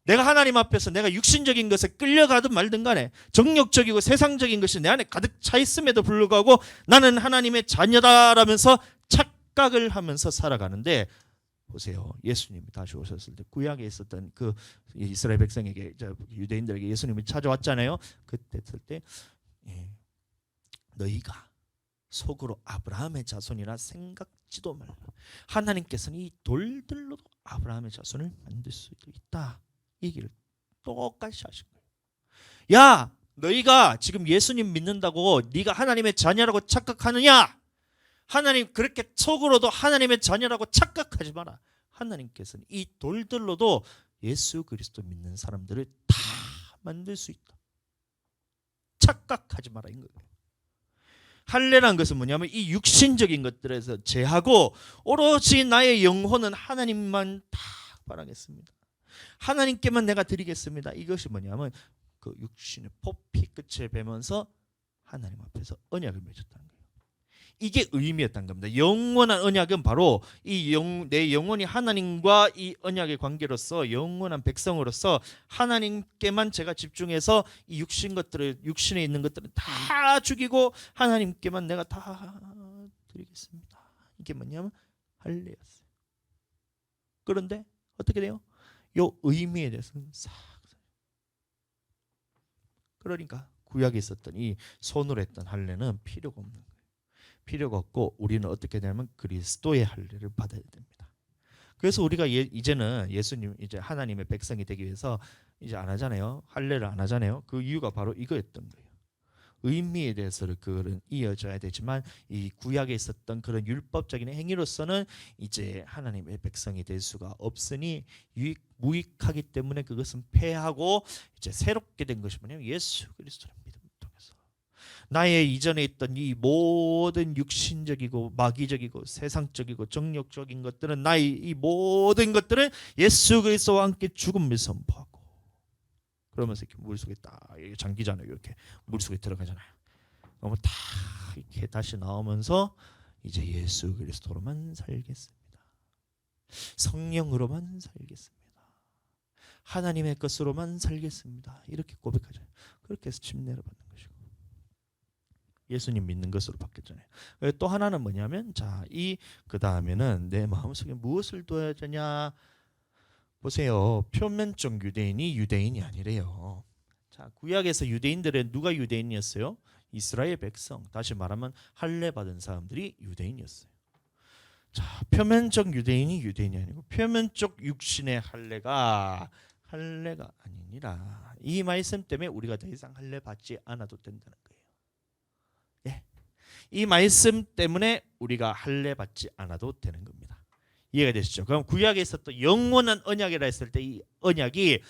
내가 하나님 앞에서 내가 육신적인 것에 끌려가든 말든 간에, 정욕적이고 세상적인 것이 내 안에 가득 차 있음에도 불구하고 나는 하나님의 자녀다라면서 착각을 하면서 살아가는데, 보세요. 예수님이 다시 오셨을 때 구약에 있었던 그 이스라엘 백성에게, 유대인들에게 예수님이 찾아왔잖아요. 그때 했을 때 너희가 속으로 아브라함의 자손이라 생각지도 말라. 하나님께서는 이 돌들로도 아브라함의 자손을 만들 수도 있다. 이 얘기를 똑같이 하신 거예요. 야, 너희가 지금 예수님 믿는다고 네가 하나님의 자녀라고 착각하느냐? 하나님 그렇게 속으로도 하나님의 자녀라고 착각하지 마라. 하나님께서는 이 돌들로도 예수 그리스도 믿는 사람들을 다 만들 수 있다. 착각하지 마라. 이거예요. 할례란 것은 뭐냐면 이 육신적인 것들에서 제하고 오로지 나의 영혼은 하나님만 다 바라겠습니다. 하나님께만 내가 드리겠습니다. 이것이 뭐냐면 그 육신의 포피 끝을 베면서 하나님 앞에서 언약을 맺었다는 거예요. 이게 의미였던 겁니다. 영원한 언약은 바로 내 영혼이 하나님과 이 언약의 관계로서 영원한 백성으로서 하나님께만 제가 집중해서 이 육신에 있는 것들은 다 죽이고 하나님께만 내가 다 드리겠습니다. 이게 뭐냐면 할례였어요. 그런데 어떻게 돼요? 요 의미에 대해서는 싹. 그러니까 구약에 있었던 이 손으로 했던 할례는 필요가 없는 거예요. 필요가 없고 우리는 어떻게 되냐면 그리스도의 할례를 받아야 됩니다. 그래서 우리가 이제는 예수님 이제 하나님의 백성이 되기 위해서 이제 안 하잖아요. 할례를 안 하잖아요. 그 이유가 바로 이거였던 거예요. 의미에 대해서는 그런 이어져야 되지만 이 구약에 있었던 그런 율법적인 행위로서는 이제 하나님의 백성이 될 수가 없으니 무익하기 때문에 그것은 폐하고 이제 새롭게 된 것이 뭐냐면 예수 그리스도를 믿음을 통해서 나의 이전에 있던 이 모든 육신적이고 마귀적이고 세상적이고 정욕적인 것들은 나의 이 모든 것들은 예수 그리스도와 함께 죽음을 선포하고, 그러면서 이렇게 물속에 딱 장기잖아요. 이렇게 물속에 들어가잖아요. 그러면 다 이렇게 다시 나오면서 이제 예수 그리스도로만 살겠습니다. 성령으로만 살겠습니다. 하나님의 것으로만 살겠습니다. 이렇게 고백하잖아요. 그렇게 해서 침례를 받는 것이고 예수님 믿는 것으로 바뀌었잖아요. 또 하나는 뭐냐면 그 다음에는 내 마음속에 무엇을 둬야 되냐? 보세요. 표면적 유대인이 유대인이 아니래요. 자, 구약에서 유대인들은 누가 유대인이었어요? 이스라엘 백성. 다시 말하면 할례 받은 사람들이 유대인이었어요. 자, 표면적 유대인이 유대인이 아니고 표면적 육신의 할례가 아니니라. 이 말씀 때문에 우리가 더 이상 할례 받지 않아도 된다는 거예요. 예. 이 말씀 때문에 우리가 할례 받지 않아도 되는 겁니다. 이해가 되시죠? 그럼 구약에 있었던 영원한 언약이라 했을 때 이 언약이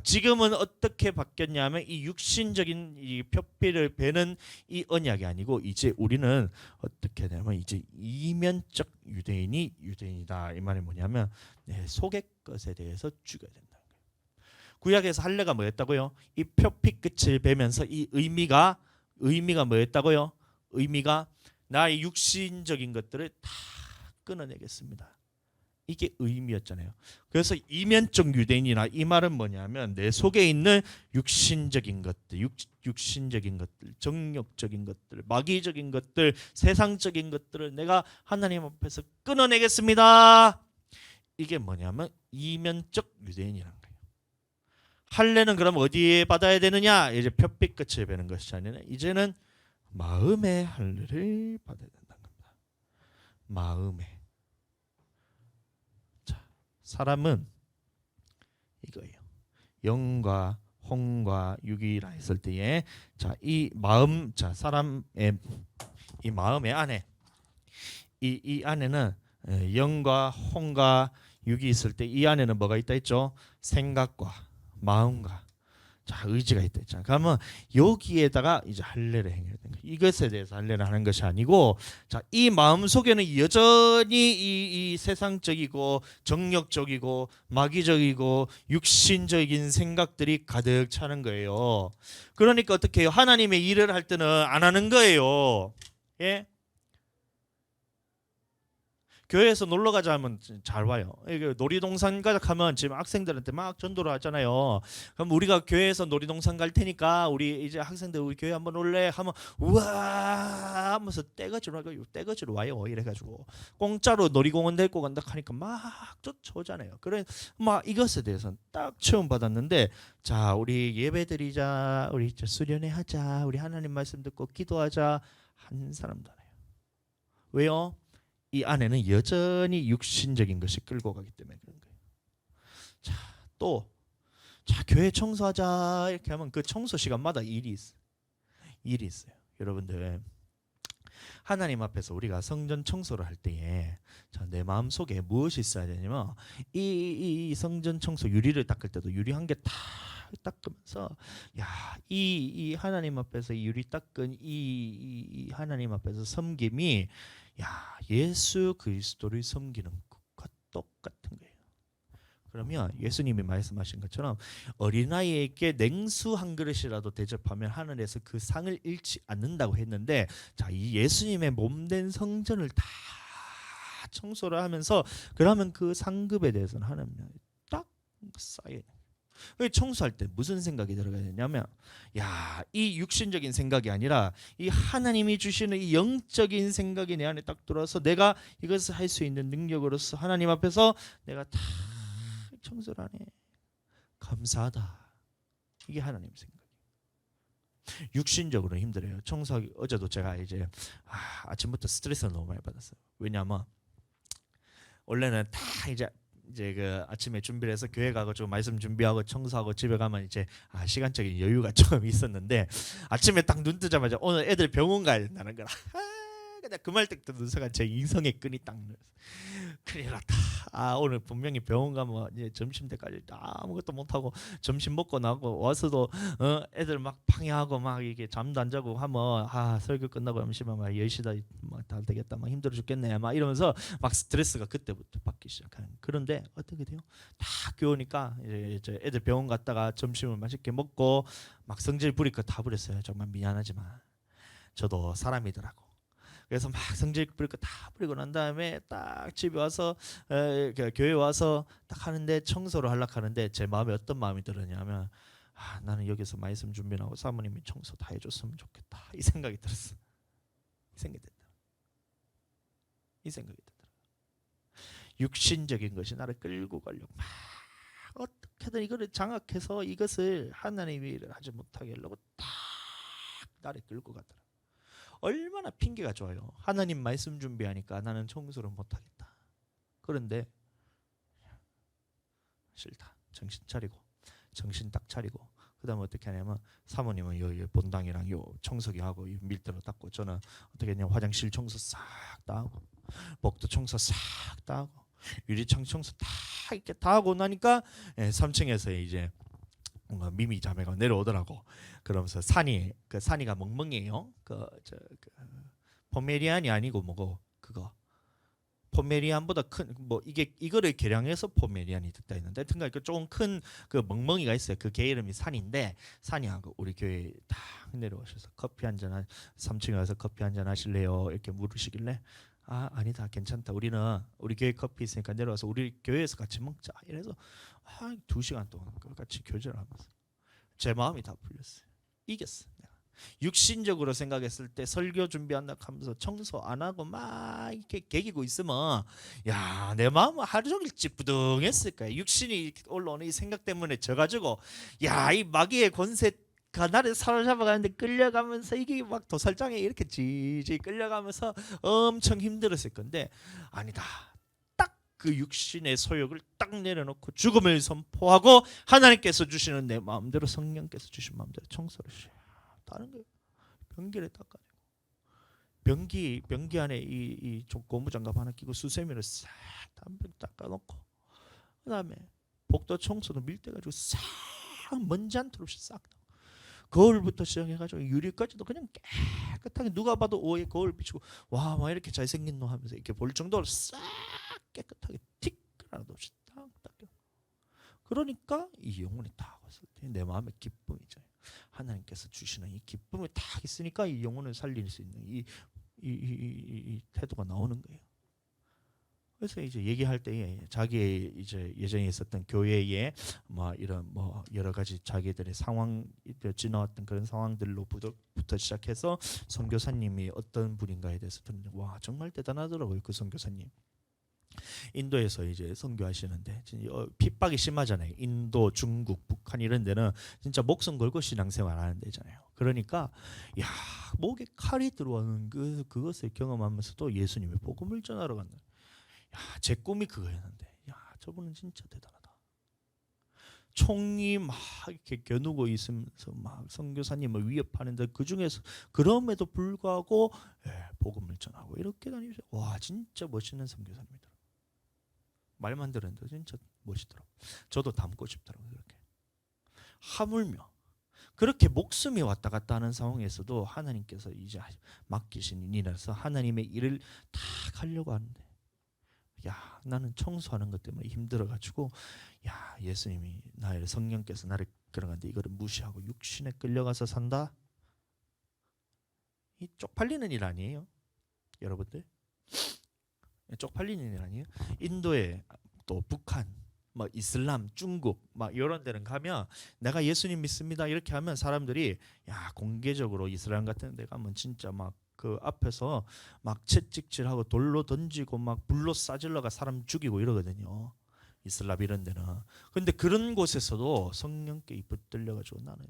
지금은 어떻게 바뀌었냐면 이 육신적인 이 표피를 베는 이 언약이 아니고 이제 우리는 어떻게 되냐면 이제 이면적 유대인이 유대인이다. 이 말이 뭐냐면 내 속의 것에 대해서 죽여야 된다는 거예요. 구약에서 할례가 뭐였다고요? 이 표피 끝을 베면서 이 의미가 뭐였다고요? 의미가 나의 육신적인 것들을 다 끊어내겠습니다. 이게 의미였잖아요. 그래서 이면적 유대인이나 이 말은 뭐냐면 내 속에 있는 육신적인 것들, 육신적인 것들, 정욕적인 것들, 마귀적인 것들, 세상적인 것들을 내가 하나님 앞에서 끊어내겠습니다. 이게 뭐냐면 이면적 유대인이라는 거예요. 할례는 그럼 어디에 받아야 되느냐? 이제 푯빛 끝을 베는 것이 아니라 이제는 마음의 할례를 받아야 된다는 거예요. 마음에. 자, 사람은 이거예요. 영과 혼과 육이라 했을 때에 자, 이 마음, 자, 사람의 이 마음의 안에 이 안에는 영과 혼과 육이 있을 때 이 안에는 뭐가 있다 했죠? 생각과 마음과 자, 의지가 있다 했잖아. 그러면 여기에다가 이제 할례를 행해야 되는 거예요. 이것에 대해서 할례를 하는 것이 아니고, 자, 이 마음 속에는 여전히 이 세상적이고 정력적이고 마귀적이고 육신적인 생각들이 가득 차는 거예요. 그러니까 어떻게 해요? 하나님의 일을 할 때는 안 하는 거예요. 예? 교회에서 놀러 가자 하면 잘 와요. 이게 놀이동산 가자 하면 지금 학생들한테 막 전도를 하잖아요. 그럼 우리가 교회에서 놀이동산 갈 테니까 우리 이제 학생들 우리 교회 한번 올래 하면 우와 하면서 떼거지로 와요. 이래가지고 공짜로 놀이공원 데리고 간다 하니까 막 쫓아오잖아요. 그래 막 이것에 대해서는 딱 체험 받았는데 자 우리 예배드리자 우리 수련회 하자 우리 하나님 말씀 듣고 기도하자 한 사람도 안 해요. 왜요? 이 안에는 여전히 육신적인 것이 끌고 가기 때문에 그런 거예요. 자, 또 자, 교회 청소하자 이렇게 하면 그 청소 시간마다 일이 있어요. 일이 있어요. 여러분들 하나님 앞에서 우리가 성전 청소를 할 때에 자, 내 마음 속에 무엇이 있어야 되냐면 이 성전 청소 유리를 닦을 때도 유리 한 개 다 닦으면서 이 하나님 앞에서 이 유리 닦은 이 하나님 앞에서 섬김이 예수 그리스도를 섬기는 것과 똑같은 거예요. 그러면 예수님이 말씀하신 것처럼 어린아이에게 냉수 한 그릇이라도 대접하면 하늘에서 그 상을 잃지 않는다고 했는데 자, 이 예수님의 몸된 성전을 다 청소를 하면서 그러면 그 상급에 대해서는 하나님이 딱 쌓여요. 청소할 때 무슨 생각이 들어가야 되냐면 이 육신적인 생각이 아니라 이 하나님이 주시는 이 영적인 생각이 내 안에 딱 들어와서 내가 이것을 할 수 있는 능력으로서 하나님 앞에서 내가 다 청소를 하네. 감사하다. 이게 하나님 생각. 육신적으로 힘들어요. 청소하기 어제도 제가 이제 아침부터 스트레스를 너무 많이 받았어요. 왜냐하면 원래는 다 이제 그 아침에 준비를 해서 교회 가고 좀 말씀 준비하고 청소하고 집에 가면 이제 시간적인 여유가 좀 있었는데 아침에 딱 눈 뜨자마자 오늘 애들 병원 가야 된다는 거라. 근데 그 말 딱 듣는 순간 제 인성의 끈이 딱 눌렀어. 큰일 났다. 오늘 분명히 병원 가면 이제 점심 때까지 아무것도 못 하고 점심 먹고 나고 와서도 애들 막 방해하고 막 이게 잠도 안 자고 하면 설교 끝나고 잠시만 막 10시다 다 되겠다 막 힘들어 죽겠네 막 이러면서 막 스트레스가 그때부터 받기 시작하는. 그런데 어떻게 돼요? 다 학교 오니까 이제 애들 병원 갔다가 점심을 맛있게 먹고 막 성질 부릴 거 다 부렸어요. 정말 미안하지만 저도 사람이더라고. 그래서 막 성질 부릴 거 다 부리고 난 다음에 딱 집에 와서 교회 와서 딱 하는데 청소를 하려고 하는데 제 마음에 어떤 마음이 들었냐면 나는 여기서 말씀 준비하고 사모님이 청소 다 해줬으면 좋겠다 이 생각이 들었어. 이 생각이 들더라. 이 생각이 들더라. 육신적인 것이 나를 끌고 가려고 막 어떻게든 이거를 장악해서 이것을 하나님의 일을 하지 못하게 하려고 딱 나를 끌고 가더라. 얼마나 핑계가 좋아요. 하나님 말씀 준비하니까 나는 청소를 못하겠다. 그런데 싫다. 정신 차리고 정신 딱 차리고 그 다음에 어떻게 하냐면 사모님은 요 본당이랑 요 청소기 하고 밀대로 닦고 저는 어떻게 했냐면 화장실 청소 싹 다 하고 복도 청소 싹 다 하고 유리창 청소 다 이렇게 다 하고 나니까 3층에서 이제 뭔가 미미 자매가 내려오더라고. 그러면서 산이가 멍멍이에요. 그 포메리안이 아니고 뭐고 그거 포메리안보다 큰 뭐 이거를 개량해서 포메리안이 됐다 했는데 하여튼간 조금 큰 그 멍멍이가 있어요. 그 개 이름이 산인데 산이하고 우리 교회 딱 내려오셔서 커피 한잔 3층에 와서 커피 한잔 하실래요? 이렇게 물으시길래 아니다 괜찮다. 우리는 우리 교회 커피 있으니까 내려와서 우리 교회에서 같이 먹자. 이래서 2시간 동안 같이 교제를 하면서 제 마음이 다 풀렸어요. 이겼어. 내가. 육신적으로 생각했을 때 설교 준비한다 하면서 청소 안 하고 막 이렇게 개기고 있으면 내 마음은 하루 종일 찌뿌둥했을 거야. 육신이 올라오는 이 생각 때문에 져가지고 이 마귀의 권세 가나를 사로잡아가는데 끌려가면서 이게 막 도살장에 이렇게 지지 끌려가면서 엄청 힘들었을 건데 아니다. 딱 그 육신의 소욕을 딱 내려놓고 죽음을 선포하고 하나님께서 주시는 내 마음대로 성령께서 주신 마음대로 청소를 다른 거예요. 변기를 닦아내고 변기 안에 이 고무장갑 하나 끼고 수세미를 싹 담배 닦아놓고 그다음에 복도 청소도 밀대 가지고 싹 먼지 않도록 싹 거울부터 시작해가지고 유리까지도 그냥 깨끗하게 누가 봐도 오해 거울 비추고 와 막 이렇게 잘생긴 놈 하면서 이렇게 볼 정도로 싹 깨끗하게 틱 하나도 없이 딱 닦여. 그러니까 이 영혼이 딱 왔을 때 내 마음의 기쁨이죠. 하나님께서 주시는 이 기쁨이 딱 있으니까 이 영혼을 살릴 수 있는 이 태도가 나오는 거예요. 그래서 이제 얘기할 때에 자기의 이제 예전에 있었던 교회에 뭐 이런 뭐 여러 가지 자기들의 상황 지나왔던 그런 상황들로부터 시작해서 선교사님이 어떤 분인가에 대해서 듣는데 와 정말 대단하더라고요. 그 선교사님. 인도에서 이제 선교하시는데 핍박이 심하잖아요. 인도, 중국, 북한 이런 데는 진짜 목숨 걸고 신앙생활 하는 데잖아요. 그러니까 야 목에 칼이 들어오는 그것을 경험하면서도 예수님의 복음을 전하러 간다. 야, 제 꿈이 그거였는데, 야, 저분은 진짜 대단하다. 총이 막 이렇게 겨누고 있으면서 막 선교사님을 위협하는데 그 중에서 그럼에도 불구하고 복음을 전하고 이렇게 다니죠. 와, 진짜 멋있는 선교사님이다. 말만 들었는데 진짜 멋있더라고. 저도 닮고 싶더라고요. 그렇게 하물며 그렇게 목숨이 왔다 갔다 하는 상황에서도 하나님께서 이제 맡기신 일이라서 하나님의 일을 다 하려고 하는데. 야 나는 청소하는 것 때문에 힘들어가지고 야 예수님이 나의 성령께서 나를 끌어가는데 이거를 무시하고 육신에 끌려가서 산다. 이 쪽팔리는 일 아니에요, 여러분들? 쪽팔리는 일 아니에요? 인도에 또 북한, 뭐 이슬람, 중국 막 이런 데는 가면 내가 예수님 믿습니다 이렇게 하면 사람들이 야 공개적으로 이슬람 같은 데 가면 진짜 막 그 앞에서 막 채찍질하고 돌로 던지고 막 불로 싸질러가 사람 죽이고 이러거든요. 이슬람 이런 데는. 근데 그런 곳에서도 성령께 붙들려 가지고 나는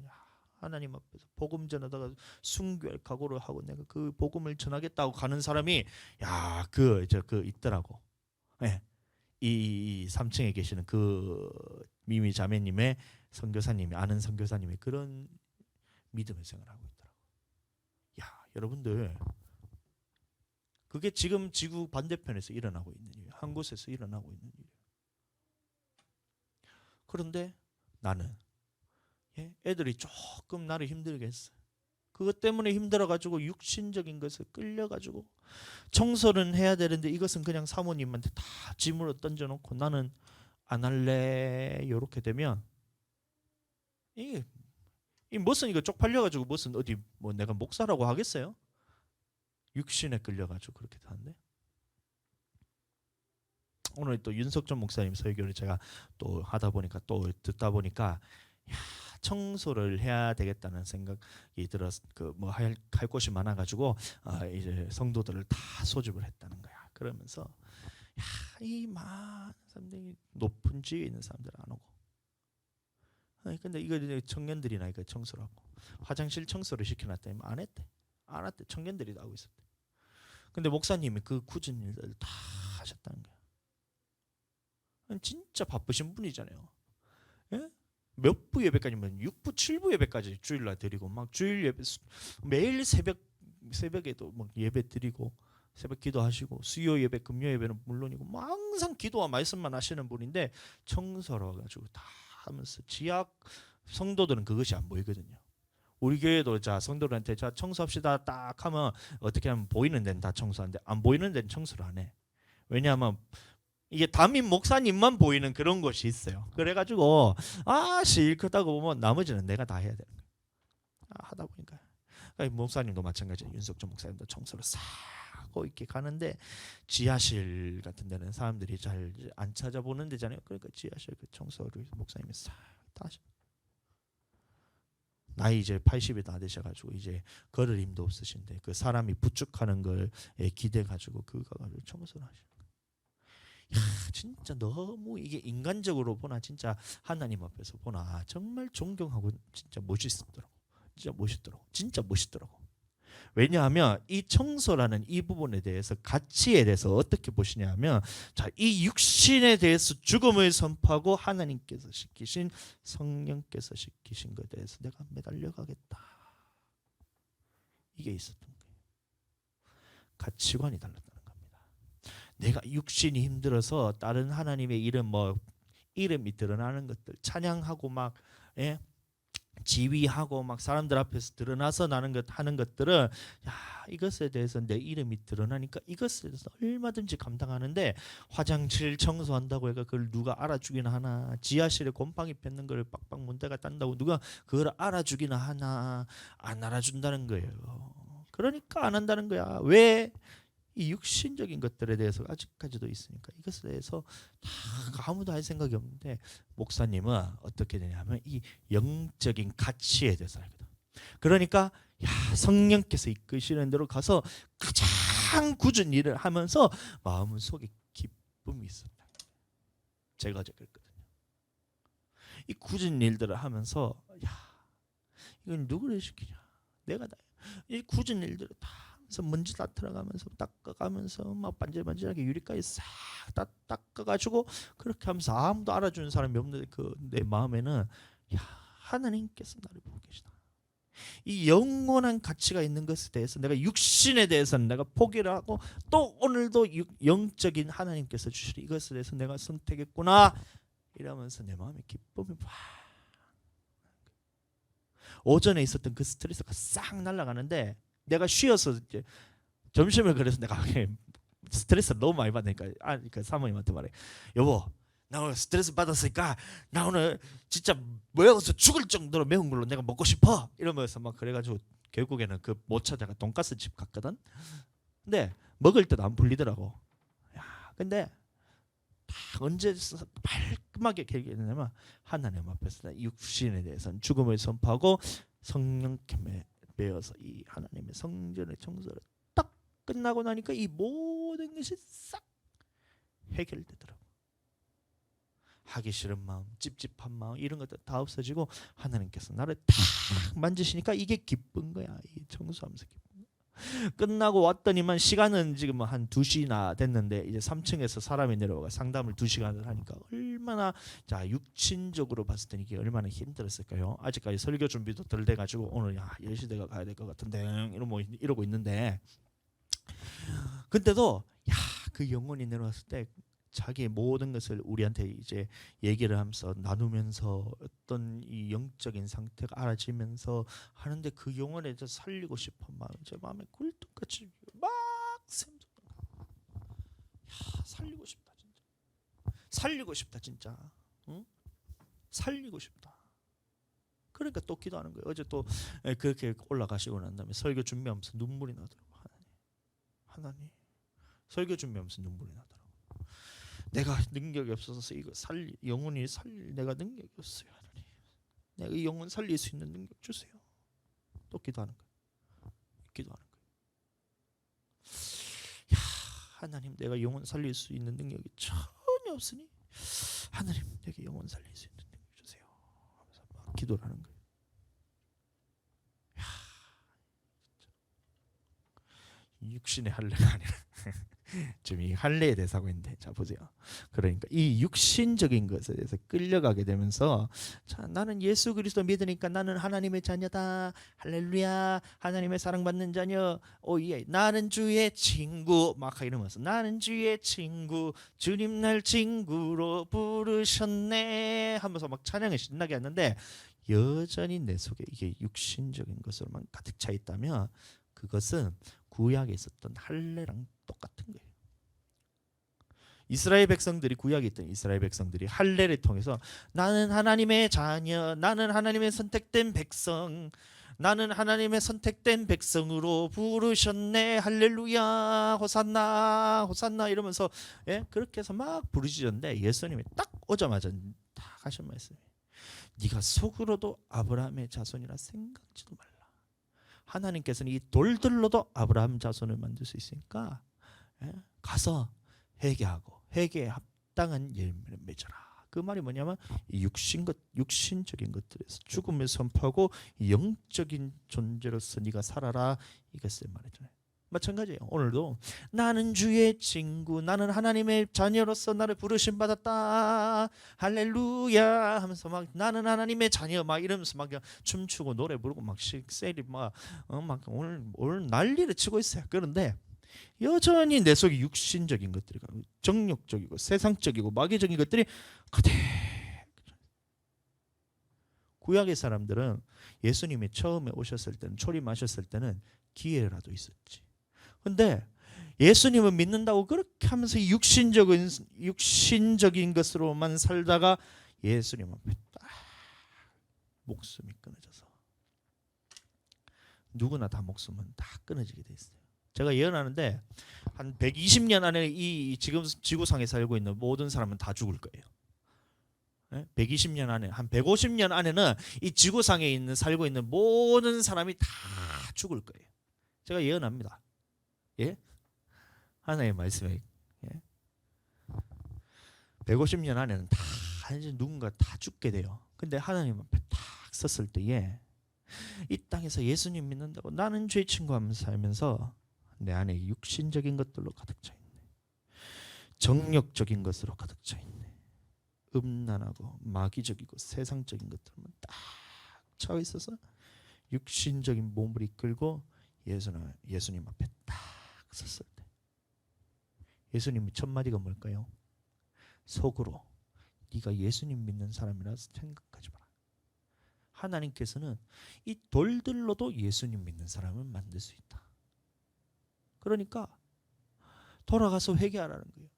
하나님 앞에서 복음 전하다가 순교할 각오를 하고 내가 그 복음을 전하겠다고 가는 사람이 그 있더라고. 네. 이 3층에 계시는 그 미미 자매님의 선교사님이 아는 선교사님이 그런 믿음의 생활을 하고 있더라고. 야, 여러분들 그게 지금 지구 반대편에서 일어나고 있는 일이에요. 한 곳에서 일어나고 있는 일이에요. 그런데 나는 애들이 조금 나를 힘들게 했어. 그것 때문에 힘들어가지고 육신적인 것을 끌려가지고 청소는 해야 되는데 이것은 그냥 사모님한테 다 짐으로 던져놓고 나는 안 할래 이렇게 되면 이 무슨 이거 쪽팔려가지고 무슨 어디 뭐 내가 목사라고 하겠어요? 육신에 끌려가지고 그렇게 하는데 오늘 또 윤석전 목사님 설교를 제가 또 하다 보니까 또 듣다 보니까 청소를 해야 되겠다는 생각이 들어서 그뭐 할 곳이 많아가지고 이제 성도들을 다 소집을 했다는 거야. 그러면서 이 많은 사람들이 높은 지위에 있는 사람들 안 오고. 근데 이거 청년들이나 이거 청소를 하고 화장실 청소를 시켜놨더니 안 했대. 안 했대. 청년들이 나오고 있었대. 근데 목사님이 그 굳은 일들을 다 하셨다는 거야. 진짜 바쁘신 분이잖아요. 예? 몇 부 예배까지면 6부, 7부 예배까지 주일날 드리고 막 주일 예배 매일 새벽에도 막 예배 드리고 새벽 기도하시고 수요 예배, 금요 예배는 물론이고 뭐 항상 기도와 말씀만 하시는 분인데 청소를 가지고 다 하면서 지역 성도들은 그것이 안 보이거든요. 우리 교회도 자 성도들한테 자 청소합시다 딱 하면 어떻게 하면 보이는 데는 다 청소하는데 안 보이는 데는 청소를 안 해. 왜냐하면 이게 담임 목사님만 보이는 그런 것이 있어요. 그래가지고 실컷하고 보면 나머지는 내가 다 해야 되는 거예요. 하다 보니까 목사님도 마찬가지예요. 윤석준 목사님도 청소를 싹 하고 이렇게 가는데 지하실 같은 데는 사람들이 잘 안 찾아보는 데잖아요. 그러니까 지하실 그 청소를 목사님이 싹 다 하셔. 나이 이제 80이 다 되셔가지고 이제 걸을 힘도 없으신데 그 사람이 부축하는 걸 기대 가지고 그거 가지고 청소를 하셔. 진짜 너무 이게 인간적으로 보나 진짜 하나님 앞에서 보나 정말 존경하고 진짜 멋있더라고. 진짜 멋있더라고. 진짜 멋있더라고. 왜냐하면 이 청소라는 이 부분에 대해서 가치에 대해서 어떻게 보시냐면 자, 이 육신에 대해서 죽음을 선포하고 하나님께서 시키신 성령께서 시키신 것에 대해서 내가 매달려 가겠다. 이게 있었던 거예요. 가치관이 달랐다는 겁니다. 내가 육신이 힘들어서 다른 하나님의 이름 이름이 드러나는 것들 찬양하고 막 지휘하고 막 사람들 앞에서 드러나서 하는 것들은 이것에 대해서 내 이름이 드러나니까 이것에 대해서 얼마든지 감당하는데 화장실 청소한다고 해가 그걸 누가 알아주기나 하나, 지하실에 곰팡이 폈는 걸 빡빡 문대가 딴다고 누가 그걸 알아주기나 하나, 안 알아준다는 거예요. 그러니까 안 한다는 거야. 왜? 이 육신적인 것들에 대해서 아직까지도 있으니까 이것에 대해서 다 아무도 할 생각이 없는데 목사님은 어떻게 되냐면 이 영적인 가치에 대해서 알거든. 그러니까 성령께서 이끄시는 대로 가서 가장 굳은 일을 하면서 마음속에 기쁨이 있었다. 제가 그랬거든요. 이 굳은 일들을 하면서 이건 누구를 시키냐? 내가 다 이 굳은 일들을 다 그래서 먼지 다 들어가면서 닦아가면서 막 반질반질하게 유리까지 싹 다 닦아가지고 그렇게 하면서 아무도 알아주는 사람이 없는데 내 마음에는 하나님께서 나를 보고 계시다. 이 영원한 가치가 있는 것에 대해서 내가 육신에 대해서는 내가 포기를 하고 또 오늘도 영적인 하나님께서 주시는 이것에 대해서 내가 선택했구나 이러면서 내 마음에 기쁨이 오전에 있었던 그 스트레스가 싹 날아가는데 내가 쉬어서 이제 점심을 그래서 내가 스트레스를 너무 많이 받으니까 그 사모님한테 말해. 여보, 나 오늘 스트레스 받았으니까 나 오늘 진짜 매워서 죽을 정도로 매운 걸로 내가 먹고 싶어 이러면서 막 그래가지고 결국에는 그 못 찾아가 돈가스 집 갔거든. 근데 먹을 때도 안 풀리더라고. 근데 언제 깔끔하게 결정했냐면 하나님 앞에서 육신에 대해서는 죽음을 선포하고 성령께 매어서 이 하나님의 성전의 청소를 딱 끝나고 나니까 이 모든 것이 싹 해결되더라고. 하기 싫은 마음, 찝찝한 마음 이런 것들 다 없어지고 하나님께서 나를 탁 만지시니까 이게 기쁜 거야. 이 청소하면서 기쁜 거야. 끝나고 왔더니만 시간은 지금 한 2시나 됐는데 이제 3층에서 사람이 내려와가 상담을 2시간을 하니까 얼마나 육신적으로 봤을 때 이게 얼마나 힘들었을까요? 아직까지 설교 준비도 덜 돼가지고 오늘 10시 내가 가야 될 것 같은데 이러고 있는데 근데도 그 영혼이 내려왔을 때 자기의 모든 것을 우리한테 이제 얘기를 하면서 나누면서 어떤 이 영적인 상태가 알아지면서 하는데 그 영혼에 대해서 살리고 싶은 마음이 제 마음에 굴뚝같이 막 샘솟는 거야. 살리고 싶다 진짜. 살리고 싶다 진짜. 응? 살리고 싶다. 그러니까 또 기도하는 거예요. 어제 또 그렇게 올라가시고 난 다음에 설교 준비하면서 눈물이 나더라고. 하나님. 설교 준비하면서 눈물이 나더라고. 내가 능력이 없어서 이거 영혼이 살릴 내가 능력이 없어요. 하나님. 내가 이 영혼 살릴 수 있는 능력 주세요. 또 기도하는 거예요. 기도하는 거예요. 하나님 내가 영혼 살릴 수 있는 능력이 전혀 없으니 하나님 내게 영혼 살릴 수 있는 능력 주세요. 하면서 막 기도를 하는 거예요. 육신의 할례가 아니라 지금 이 할례에 대해서 하고 있는데 자 보세요. 그러니까 이 육신적인 것에 대해서 끌려가게 되면서 자 나는 예수 그리스도 믿으니까 나는 하나님의 자녀다. 할렐루야. 하나님의 사랑받는 자녀. 오예. 나는 주의 친구. 막 이러면서 나는 주의 친구. 주님 날 친구로 부르셨네 하면서 막 찬양을 신나게 하는데 여전히 내 속에 이게 육신적인 것으로만 가득 차 있다면 그것은 구약에 있었던 할례랑 똑같은 거예요. 이스라엘 백성들이 구약에 있던 이스라엘 백성들이 할례를 통해서 나는 하나님의 자녀, 나는 하나님의 선택된 백성, 나는 하나님의 선택된 백성으로 부르셨네, 할렐루야, 호산나, 호산나 이러면서 그렇게 해서 막 부르짖었는데 예수님이 딱 오자마자 딱 하신 말씀이 네가 속으로도 아브라함의 자손이라 생각지도 말라. 하나님께서는 이 돌들로도 아브라함 자손을 만들 수 있으니까 가서 회개하고 회개에 합당한 열매를 맺어라. 그 말이 뭐냐면 육신적인 것들에서 죽음을 선포하고 영적인 존재로서 네가 살아라. 이것을 말해주네. 마찬가지예요. 오늘도 나는 주의 친구, 나는 하나님의 자녀로서 나를 부르심 받았다, 할렐루야 하면서 막 나는 하나님의 자녀 막 이러면서 막 춤추고 노래 부르고 막 섹셀이 막 오늘 난리를 치고 있어요. 그런데 여전히 내 속에 육신적인 것들이, 정욕적이고 세상적이고 마귀적인 것들이 그대로. 구약의 사람들은 예수님이 처음에 오셨을 때는, 초림하셨을 때는 기회라도 있었지. 근데 예수님을 믿는다고 그렇게 하면서 육신적인 것으로만 살다가 예수님 앞에 딱 목숨이 끊어져서, 누구나 다 목숨은 다 끊어지게 돼 있어요. 제가 예언하는데 한 120년 안에 이 지금 지구상에 살고 있는 모든 사람은 다 죽을 거예요. 120년 안에, 한 150년 안에는 이 지구상에 있는 살고 있는 모든 사람이 다 죽을 거예요. 제가 예언합니다. 예? 하나님의 말씀에 150년 안에는 다 이제 누군가 다 죽게 돼요. 근데 하나님 앞에 딱 섰을 때에 이 땅에서 예수님 믿는다고 나는 죄 친구하면서 살면서 내 안에 육신적인 것들로 가득 차 있네. 정욕적인 것으로 가득 차 있네. 음란하고 마귀적이고 세상적인 것들만 딱 차 있어서 육신적인 몸을 이끌고 예수님 앞에 딱 섰을 때 예수님이 첫 마디가 뭘까요? 속으로 네가 예수님 믿는 사람이라 생각하지 마라. 하나님께서는 이 돌들로도 예수님 믿는 사람을 만들 수 있다. 그러니까 돌아가서 회개하라는 거예요.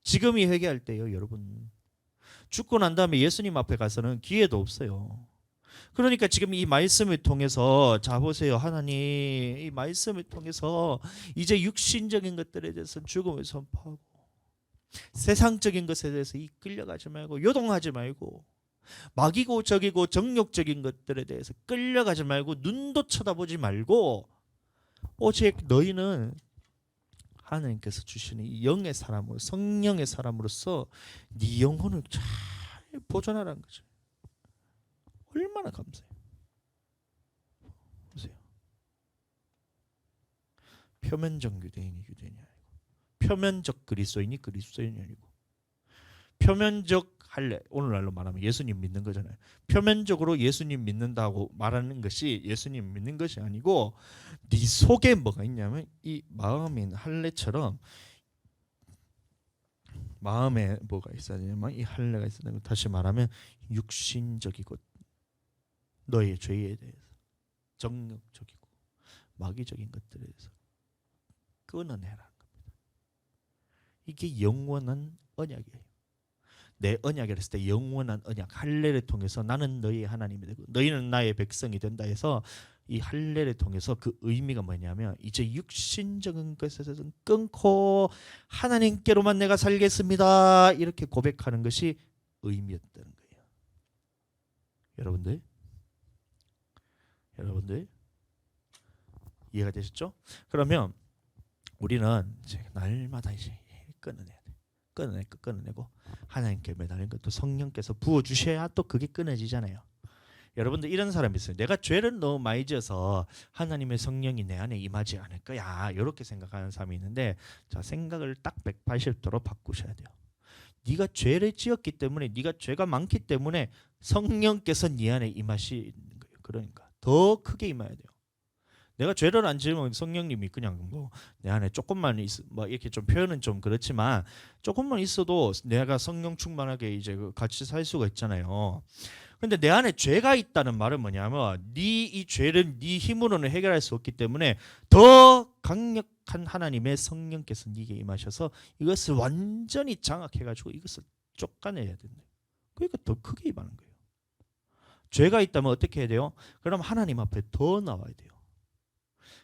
지금이 회개할 때요, 여러분. 죽고 난 다음에 예수님 앞에 가서는 기회도 없어요. 그러니까 지금 이 말씀을 통해서, 자 보세요, 하나님 이 말씀을 통해서 이제 육신적인 것들에 대해서 죽음을 선포하고 세상적인 것에 대해서 끌려가지 말고 요동하지 말고 마귀고 적이고 정욕적인 것들에 대해서 끌려가지 말고 눈도 쳐다보지 말고 오직 너희는 하나님께서 주시는 이 영의 사람으로, 성령의 사람으로서 네 영혼을 잘 보존하라는 거죠. 얼마나 감사해요. 보세요. 표면적 유대인이 아니고, 표면적 그리스도인이 그리스도인이 아니고, 표면적 할례, 오늘날로 말하면 예수님 믿는 거잖아요. 표면적으로 예수님 믿는다고 말하는 것이 예수님 믿는 것이 아니고 네 속에 뭐가 있냐면 이 마음에 있는 할례처럼 마음에 뭐가 있어야 되냐면 이 할례가 있어야 되는 거, 다시 말하면 육신적이고 너의 죄에 대해서 정욕적이고 마귀적인 것들에 대해서 끊어내라는 겁니다. 이게 영원한 언약이에요. 내 언약이라 했을 때 영원한 언약, 할례를 통해서 나는 너희의 하나님이 되고 너희는 나의 백성이 된다 해서 이 할례를 통해서 그 의미가 뭐냐면 이제 육신적인 것에서는 끊고 하나님께로만 내가 살겠습니다, 이렇게 고백하는 것이 의미였다는 거예요. 여러분들 이해가 되셨죠? 그러면 우리는 이제 날마다 이제 끊어내야 돼. 끊어내고 하나님께 매달린 것도 성령께서 부어주셔야 또 그게 끊어지잖아요. 여러분들 이런 사람이 있어요. 내가 죄를 너무 많이 지어서 하나님의 성령이 내 안에 임하지 않을 거야, 이렇게 생각하는 사람이 있는데, 자, 생각을 딱 180도로 바꾸셔야 돼요. 네가 죄를 지었기 때문에, 네가 죄가 많기 때문에 성령께서 네 안에 임하시는 거예요. 그러니까 더 크게 임해야 돼요. 내가 죄를 안 지으면 성령님이 그냥 뭐 내 안에 조금만 뭐 이렇게 좀 표현은 좀 그렇지만 조금만 있어도 내가 성령 충만하게 이제 같이 살 수가 있잖아요. 근데 내 안에 죄가 있다는 말은 뭐냐면 이 죄를 네 힘으로는 해결할 수 없기 때문에 더 강력한 하나님의 성령께서 네게 임하셔서 이것을 완전히 장악해가지고 이것을 쫓아내야 된다. 그러니까 더 크게 임하는 거예요. 죄가 있다면 어떻게 해야 돼요? 그럼 하나님 앞에 더 나와야 돼요.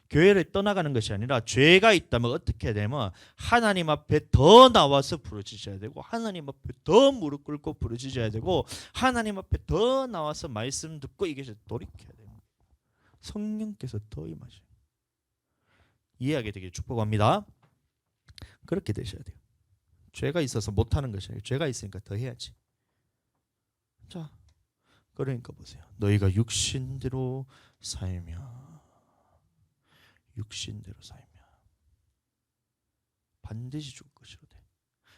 교회를 떠나가는 것이 아니라 죄가 있다면 어떻게 되면 하나님 앞에 더 나와서 부르짖어야 되고 하나님 앞에 더 무릎 꿇고 부르짖어야 되고 하나님 앞에 더 나와서 말씀 듣고 이것을 돌이켜야 됩니다. 성령께서 더 임하셔요. 이해하게 되길 축복합니다. 그렇게 되셔야 돼요. 죄가 있어서 못하는 것이 아니라 죄가 있으니까 더 해야지. 자, 그러니까 보세요. 너희가 육신대로 살며 반드시 죽을 것이로 돼.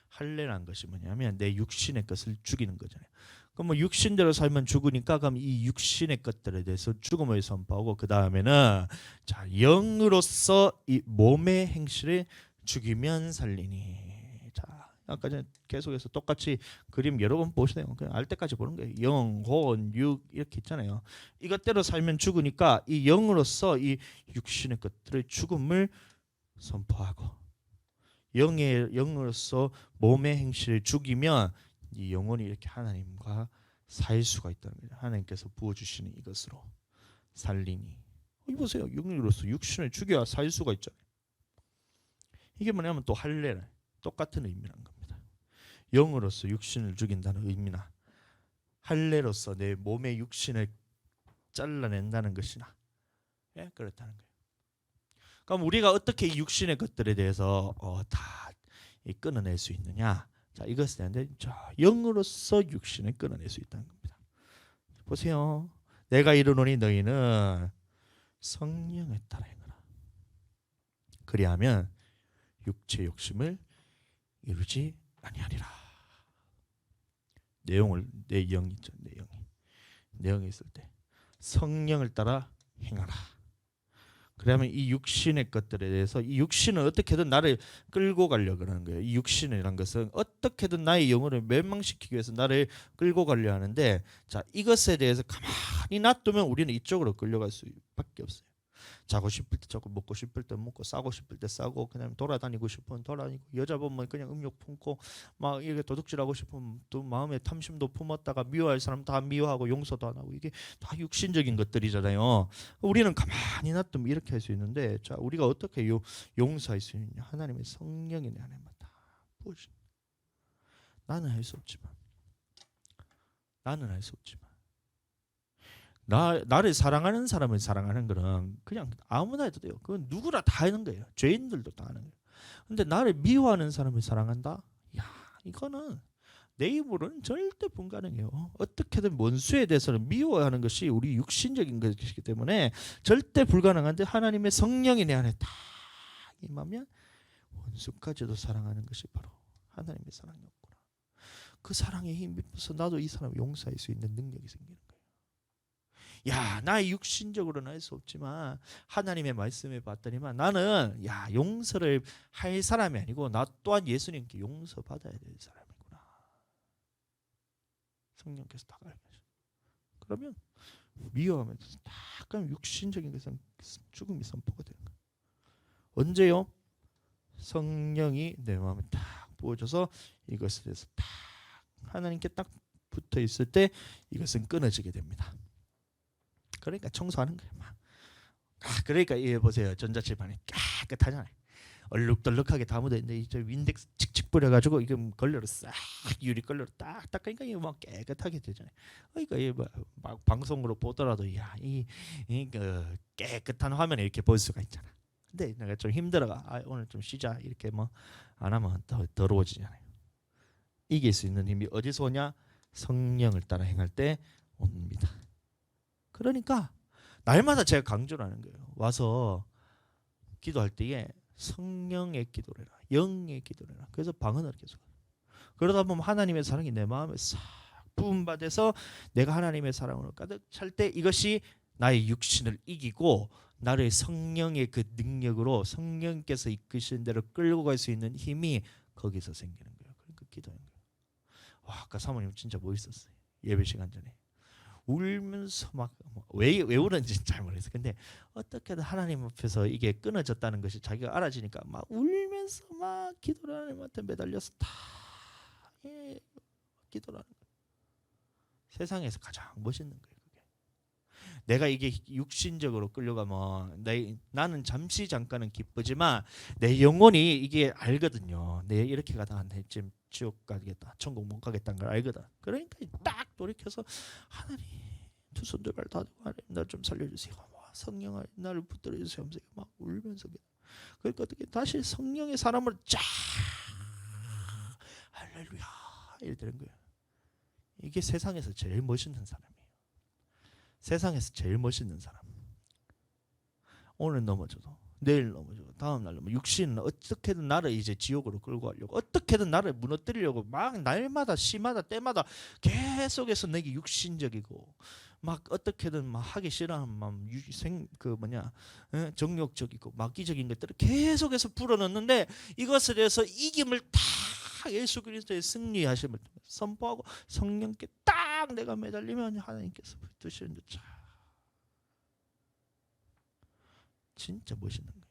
할례라는 것이 뭐냐면 내 육신의 것을 죽이는 거잖아요. 그럼 뭐 육신대로 살면 죽으니까 그럼 이 육신의 것들에 대해서 죽음을 선포하고 그 다음에는 자 영으로서 이 몸의 행실을 죽이면 살리니. 자 아까 전에 계속해서 똑같이 그림 여러 번 보시네요. 그냥 알 때까지 보는 거예요. 영, 혼, 육 이렇게 있잖아요. 이것대로 살면 죽으니까 이 영으로서 이 육신의 것들을 죽음을 선포하고 영으로서 몸의 행실을 죽이면 이 영혼이 이렇게 하나님과 살 수가 있다는 거예요. 하나님께서 부어주시는 이것으로 살리니. 이 보세요. 영으로서 육신을 죽여야 살 수가 있잖아요. 이게 뭐냐면 또 할례라 똑같은 의미란 겁니다. 영으로서 육신을 죽인다는 의미나 할례로서 내 몸의 육신을 잘라낸다는 것이나 그렇다는 거예요. 그럼 우리가 어떻게 이 육신의 것들에 대해서 다 끊어낼 수 있느냐? 자, 이것에 대한데 영으로서 육신을 끊어낼 수 있다는 겁니다. 보세요. 내가 이르노니 너희는 성령에 따라 행하라. 그리하면 육체 욕심을 이루지 아니하리라. 내용을 내 영이 있죠. 내 영이 있을 때 성령을 따라 행하라. 그러면 이 육신의 것들에 대해서 이 육신은 어떻게든 나를 끌고 가려고 하는 거예요. 이 육신이라는 것은 어떻게든 나의 영혼을 멸망시키기 위해서 나를 끌고 가려 하는데 자 이것에 대해서 가만히 놔두면 우리는 이쪽으로 끌려갈 수밖에 없어요. 자고 싶을 때 자고 먹고 싶을 때 먹고 싸고 싶을 때 싸고 그냥 돌아다니고 싶으면 돌아다니고 여자 보면 그냥 음욕 품고 막 이렇게 도둑질하고 싶으면 또 마음에 탐심도 품었다가 미워할 사람 다 미워하고 용서도 안 하고 이게 다 육신적인 것들이잖아요. 우리는 가만히 놔두면 이렇게 할 수 있는데 자 우리가 어떻게 용서할 수 있느냐? 하나님의 성령이 내 안에 다 부으신. 나는 할 수 없지만 나를 사랑하는 사람을 사랑하는 거는 그냥 아무나 해도 돼요. 그건 누구나 다 하는 거예요. 죄인들도 다 하는 거예요. 근데 나를 미워하는 사람을 사랑한다? 야, 이거는 내 입으로는 절대 불가능해요. 어떻게든 원수에 대해서는 미워하는 것이 우리 육신적인 것이기 때문에 절대 불가능한데 하나님의 성령이 내 안에 딱 임하면 원수까지도 사랑하는 것이 바로 하나님의 사랑이었구나. 그 사랑에 힘입어서 나도 이 사람을 용서할 수 있는 능력이 생기는 거예요. 야, 나 육신적으로는 할 수 없지만 하나님의 말씀을 봤더니만 나는 용서를 할 사람이 아니고 나 또한 예수님께 용서받아야 될 사람이구나. 성령께서 다 가르쳐주셔. 그러면 미워하면서 약간 육신적인 것은 죽음이 선포가 되는 거예요. 언제요? 성령이 내 마음에 딱 부어져서 이것에 대해서 딱 하나님께 딱 붙어 있을 때 이것은 끊어지게 됩니다. 그러니까 청소하는 거예요. 막. 그러니까 이 보세요. 전자칠판이 깨끗하잖아요. 얼룩덜룩하게 다 묻어있는데 이제 윈덱스 칙칙 뿌려가지고 이게 걸레로 싹 유리 걸레로 딱 닦으니까 이게 막 깨끗하게 되잖아요. 그러니까 이 막 방송으로 보더라도 그 깨끗한 화면에 이렇게 볼 수가 있잖아. 근데 내가 좀 힘들어가. 오늘 좀 쉬자 이렇게 뭐 안 하면 더 더러워지잖아요. 이길 수 있는 힘이 어디서 오냐? 성령을 따라 행할 때 옵니다. 그러니까 날마다 제가 강조를 하는 거예요. 와서 기도할 때에 성령의 기도를 해라. 영의 기도를 해라. 그래서 방언을 계속. 그러다 보면 하나님의 사랑이 내 마음에 싹 부음받아서 내가 하나님의 사랑으로 가득 찰 때 이것이 나의 육신을 이기고 나를 성령의 그 능력으로 성령께서 이끄시는 대로 끌고 갈 수 있는 힘이 거기서 생기는 거예요. 그러니까 기도하는 거예요. 와, 아까 사모님 진짜 멋있었어요. 예배 시간 전에. 울면서 막 왜 울었는지 잘 모르겠어요. 근데 어떻게든 하나님 앞에서 이게 끊어졌다는 것이 자기가 알아지니까 막 울면서 막 기도를 하나님한테 매달려서 다 기도를 하는 거예요. 세상에서 가장 멋있는 거예요. 그게. 내가 이게 육신적으로 끌려가면 나는 잠깐은 기쁘지만 내 영혼이 이게 알거든요. 내 이렇게 가다가 내 지금 지옥 가겠다, 천국 못 가겠다는 걸 알거든. 그러니까 딱 돌이켜서 하나님 두 손 두 발 다 들고 하나님 나 좀 살려주세요. 성령아 나를 붙들어 주세요. 막 울면서 그러니까 어떻게 다시 성령의 사람을 쫙 할렐루야 이렇게 되는 거예요. 이게 세상에서 제일 멋있는 사람이에요. 세상에서 제일 멋있는 사람. 오늘 넘어져도 내일 넘어져도 다음 날 넘어져도 육신은 어떻게든 나를 이제 지옥으로 끌고 가려고, 어떻게든 나를 무너뜨리려고 막 날마다 시마다 때마다 계속해서 내게 육신적이고 막 어떻게든 막 하기 싫어하는 마음, 정욕적이고 마귀적인 것들을 계속해서 불어넣는데, 이것에 대해서 이김을 다 예수 그리스도의 승리하심을 선포하고 성령께 딱 내가 매달리면 하나님께서 붙드시는 듯. 진짜 멋있는 거예요.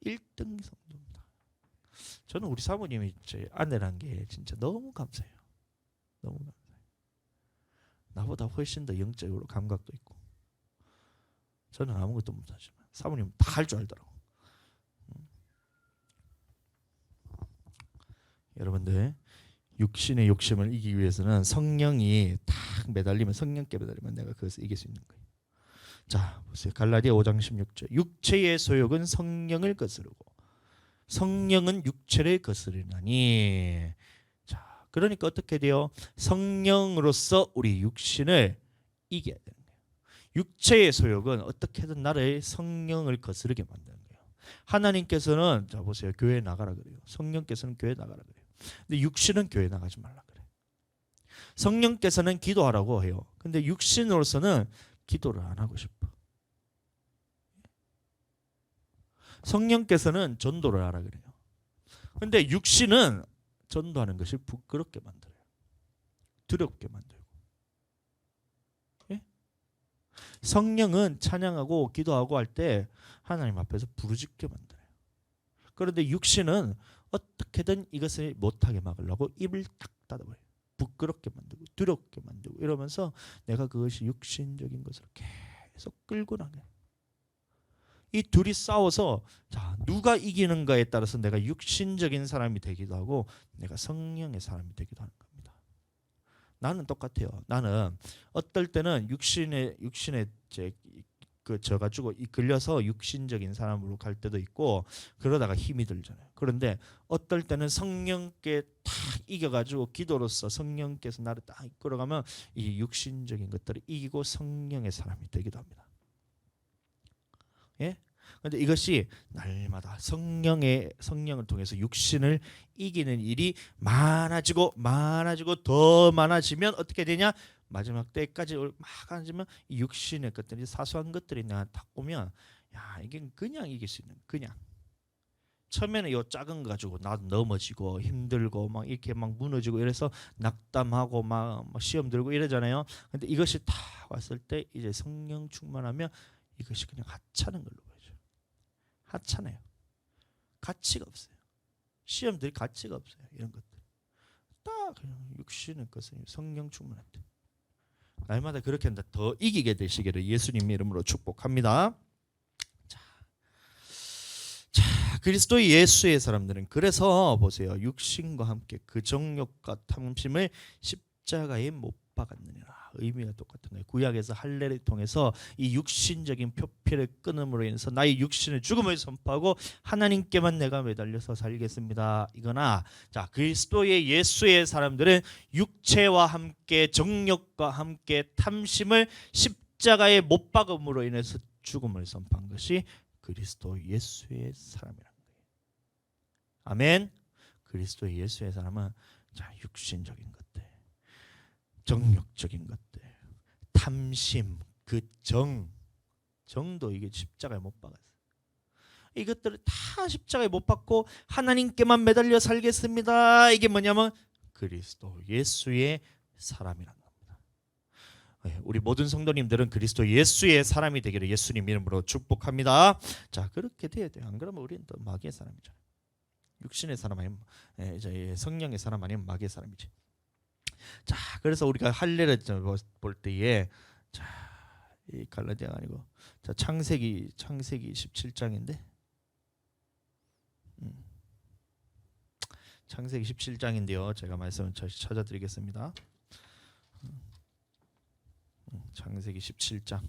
1등 성도입니다. 저는 우리 사모님이 제 아내란 게 진짜 너무 감사해요. 너무 감사해요. 나보다 훨씬 더 영적으로 감각도 있고, 저는 아무것도 못하지만 사모님은 다 할 줄 알더라고. 여러분들, 육신의 욕심을 이기기 위해서는 성령이 딱 매달리면, 성령께 매달리면 내가 그것을 이길 수 있는 거예요. 자, 보세요. 갈라디아 5장 16절. 육체의 소욕은 성령을 거스르고 성령은 육체를 거스르나니. 자, 그러니까 어떻게 돼요? 성령으로서 우리 육신을 이겨야 되는 거예요. 육체의 소욕은 어떻게든 나를 성령을 거스르게 만드는 거예요. 하나님께서는, 자 보세요, 교회 나가라 그래요. 성령께서는 교회 나가라 그래요. 근데 육신은 교회 나가지 말라 그래요. 성령께서는 기도하라고 해요. 근데 육신으로서는 기도를 안 하고 싶어. 성령께서는 전도를 하라 그래요. 근데 육신은 전도하는 것이 부끄럽게 만들어요. 두렵게 만들고. 예? 성령은 찬양하고 기도하고 할 때 하나님 앞에서 부르짖게 만들어요. 그런데 육신은 어떻게든 이것을 못하게 막으려고 입을 딱 닫아버려요. 부끄럽게 만들고 두렵게 만들고 이러면서 내가 그것이 육신적인 것을 계속 끌고 나가요. 이 둘이 싸워서, 자, 누가 이기는가에 따라서 내가 육신적인 사람이 되기도 하고 내가 성령의 사람이 되기도 하는 겁니다. 나는 똑같아요. 나는 어떨 때는 육신에 져가지고 이끌려서 육신적인 사람으로 갈 때도 있고, 그러다가 힘이 들잖아요. 그런데 어떨 때는 성령께 딱 이겨가지고 기도로서 성령께서 나를 딱 이끌어가면 이 육신적인 것들을 이기고 성령의 사람이 되기도 합니다. 예? 그런데 이것이 날마다 성령을 통해서 육신을 이기는 일이 많아지고 더 많아지면 어떻게 되냐? 마지막 때까지 막 앉으면 이 육신의 것들이, 사소한 것들이 내가 딱 오면, 야, 이게 그냥 이길 수 있는, 그냥 처음에는 요 작은 거 가지고 나도 넘어지고 힘들고 막 이렇게 막 무너지고 이래서 낙담하고 막 시험 들고 이러잖아요. 근데 이것이 다 왔을 때 이제 성령 충만하면 이것이 그냥 하찮은 걸로 보여져요. 하찮아요. 가치가 없어요. 시험들이 가치가 없어요. 이런 것들 딱 그냥 육신의 것은 성령 충만할 때 날마다 그렇게 한다. 더 이기게 되시기를 예수님 이름으로 축복합니다. 자, 그리스도 예수의 사람들은 그래서 보세요. 육신과 함께 그 정욕과 탐심을 십자가에 못 박았느니라. 의미가 똑같은 거예요. 구약에서 할례를 통해서 이 육신적인 표피를 끊음으로 인해서 나의 육신의 죽음을 선포하고 하나님께만 내가 매달려서 살겠습니다. 이거나, 자, 그리스도의 예수의 사람들은 육체와 함께 정욕과 함께 탐심을 십자가에 못 박음으로 인해서 죽음을 선포한 것이 그리스도 예수의 사람이라는 거예요. 아멘. 그리스도 예수의 사람은, 자, 육신적인 것들, 정욕적인 것들, 탐심, 그 정도 이게 십자가에 못 박았어요. 이것들을 다 십자가에 못 박고 하나님께만 매달려 살겠습니다. 이게 뭐냐면 그리스도 예수의 사람이라는 겁니다. 우리 모든 성도님들은 그리스도 예수의 사람이 되기를 예수님 이름으로 축복합니다. 자, 그렇게 돼야 돼요. 안 그러면 우리는 또 마귀의 사람이죠. 육신의 사람 아니면, 성령의 사람 아니면 마귀의 사람이지. 자, 그래서 우리가 할례를 볼 때에, 자, 이 갈라디아가 아니고, 자, 창세기 17장인데, 창세기 17장인데요. 제가 말씀을 다시 찾아드리겠습니다. 창세기 17장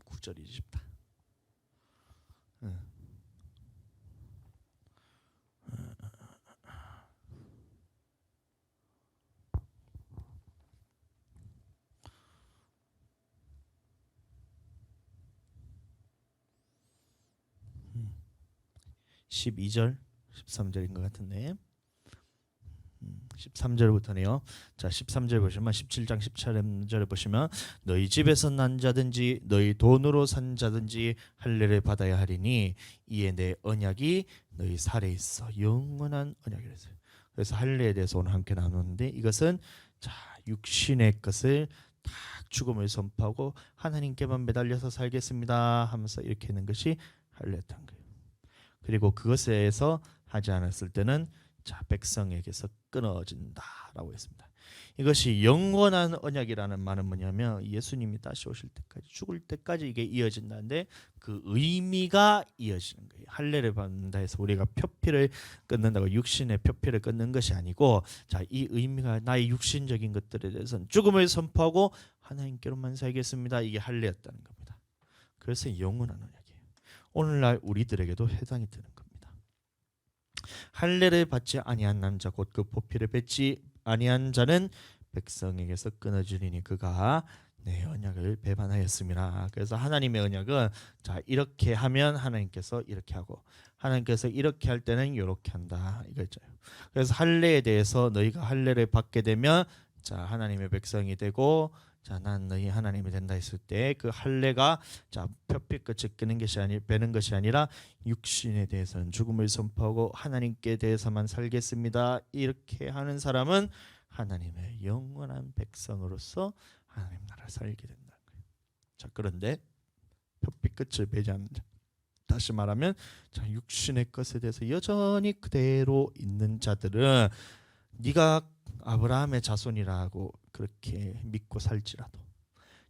9절이 쉽다. 12절 13절인 것 같은데 13절부터네요. 자, 13절 보시면 17장 17절에 보시면 너희 집에서 난 자든지 너희 돈으로 산 자든지 할례를 받아야 하리니 이에 내 언약이 너희 살에 있어 영원한 언약이랬어요. 그래서 할례에 대해서 오늘 함께 나누는데 이것은 자, 육신의 것을 다 죽음을 선포하고 하나님께만 매달려서 살겠습니다 하면서 이렇게 하는 것이 할례였던 거예요. 그리고 그것에서 하지 않았을 때는 자, 백성에게서 끊어진다라고 했습니다. 이것이 영원한 언약이라는 말은 뭐냐면 예수님이 다시 오실 때까지 죽을 때까지 이게 이어진다는데 그 의미가 이어지는 거예요. 할례를 받는다 해서 우리가 표피를 끊는다고 육신의 표피를 끊는 것이 아니고 자, 이 의미가 나의 육신적인 것들에 대해서는 죽음을 선포하고 하나님께로만 살겠습니다. 이게 할례였다는 겁니다. 그래서 영원한 언약이에요. 오늘날 우리들에게도 해당이 되는 겁니다. 할례를 받지 아니한 남자 곧 그 보피를 뱉지 아니한 자는 백성에게서 끊어지리니 그가 내 언약을 배반하였습니다. 그래서 하나님의 언약은 자, 이렇게 하면 하나님께서 이렇게 하고 하나님께서 이렇게 할 때는 이렇게 한다 이거죠. 그래서 할례에 대해서 너희가 할례를 받게 되면 자, 하나님의 백성이 되고 자, 난 너희 하나님이 된다 했을 때 그 할례가 자, 표피 끝을 끄는 것이 베는 것이 아니라 육신에 대해서는 죽음을 선포하고 하나님께 대해서만 살겠습니다. 이렇게 하는 사람은 하나님의 영원한 백성으로서 하나님 나라 살게 된다는 거예요. 자, 그런데 표피 끝을 베지 않는 자, 다시 말하면 자, 육신의 것에 대해서 여전히 그대로 있는 자들은 네가 아브라함의 자손이라고 그렇게 믿고 살지라도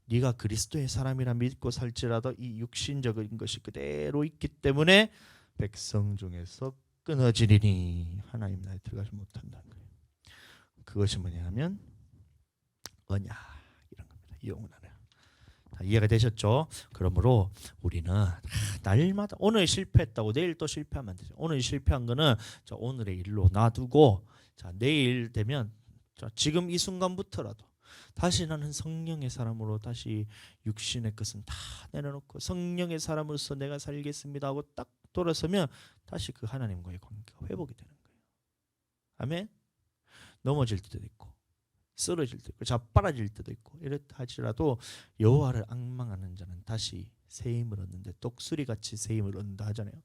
네가 그리스도의 사람이라 믿고 살지라도 이 육신적인 것이 그대로 있기 때문에 백성 중에서 끊어지리니 하나님 나라에 들어가지 못한다는 거예요. 그것이 뭐냐면 언약 이런 겁니다. 영원한 언약. 이해가 되셨죠? 그러므로 우리는 날마다 오늘 실패했다고 내일 또 실패하면 안 되죠. 오늘 실패한 거는 자, 오늘의 일로 놔두고 자, 내일 되면 자, 지금 이 순간부터라도 다시 나는 성령의 사람으로 다시 육신의 것은 다 내려놓고 성령의 사람으로서 내가 살겠습니다 하고 딱 돌아서면 다시 그 하나님과의 관계가 회복이 되는 거예요. 아멘. 넘어질 때도 있고 쓰러질 때도 있고 자빠라질 때도 있고 이렇다 할지라도 여호와를 앙망하는 자는 다시 새 힘을 얻는데 독수리같이 새 힘을 얻는다 하잖아요.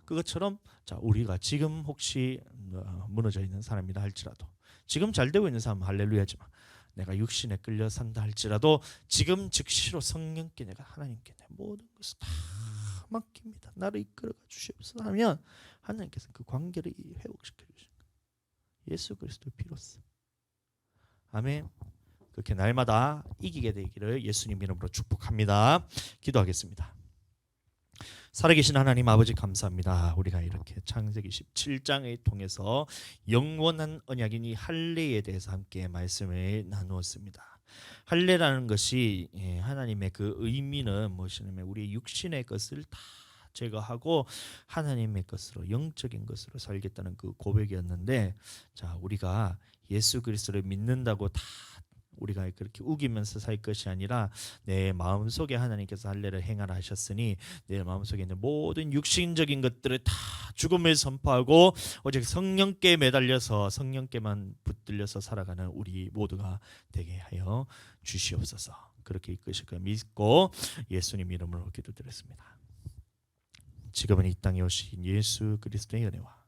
그것처럼 자, 우리가 지금 혹시 무너져 있는 사람이라 할지라도 지금 잘 되고 있는 사람은 할렐루야지만 내가 육신에 끌려 산다 할지라도 지금 즉시로 성령께 내가 하나님께 내 모든 것을 다 맡깁니다. 나를 이끌어가 주시옵소서 하면 하나님께서 그 관계를 회복시켜 주시는 거예요. 예수 그리스도의 피로써. 아멘. 그렇게 날마다 이기게 되기를 예수님 이름으로 축복합니다. 기도하겠습니다. 살아계신 하나님 아버지 감사합니다. 우리가 이렇게 창세기 17장을 통해서 영원한 언약인 이 할례에 대해서 함께 말씀을 나누었습니다. 할례라는 것이 하나님의 그 의미는 무엇이냐면 우리의 육신의 것을 다 제거하고 하나님의 것으로 영적인 것으로 살겠다는 그 고백이었는데 자, 우리가 예수 그리스도를 믿는다고 다 우리가 그렇게 우기면서 살 것이 아니라 내 마음속에 하나님께서 할례를 행하라 하셨으니 내 마음속에 있는 모든 육신적인 것들을 다 죽음을 선포하고 오직 성령께 매달려서 성령께만 붙들려서 살아가는 우리 모두가 되게 하여 주시옵소서. 그렇게 이끄실 걸 믿고 예수님 이름으로 기도드렸습니다. 지금은 이 땅에 오신 예수 그리스도의 은혜와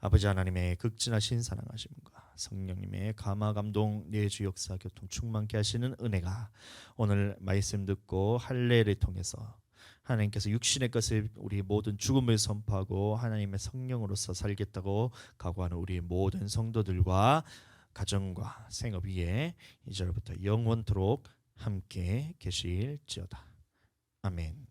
아버지 하나님의 극진하신 사랑하심과 성령님의 감화 감동 내주 역사 교통 충만케 하시는 은혜가 오늘 말씀 듣고 할례를 통해서 하나님께서 육신의 것을 우리 모든 죽음을 선포하고 하나님의 성령으로서 살겠다고 각오하는 우리 모든 성도들과 가정과 생업 위에 이제부터 영원토록 함께 계실지어다. 아멘.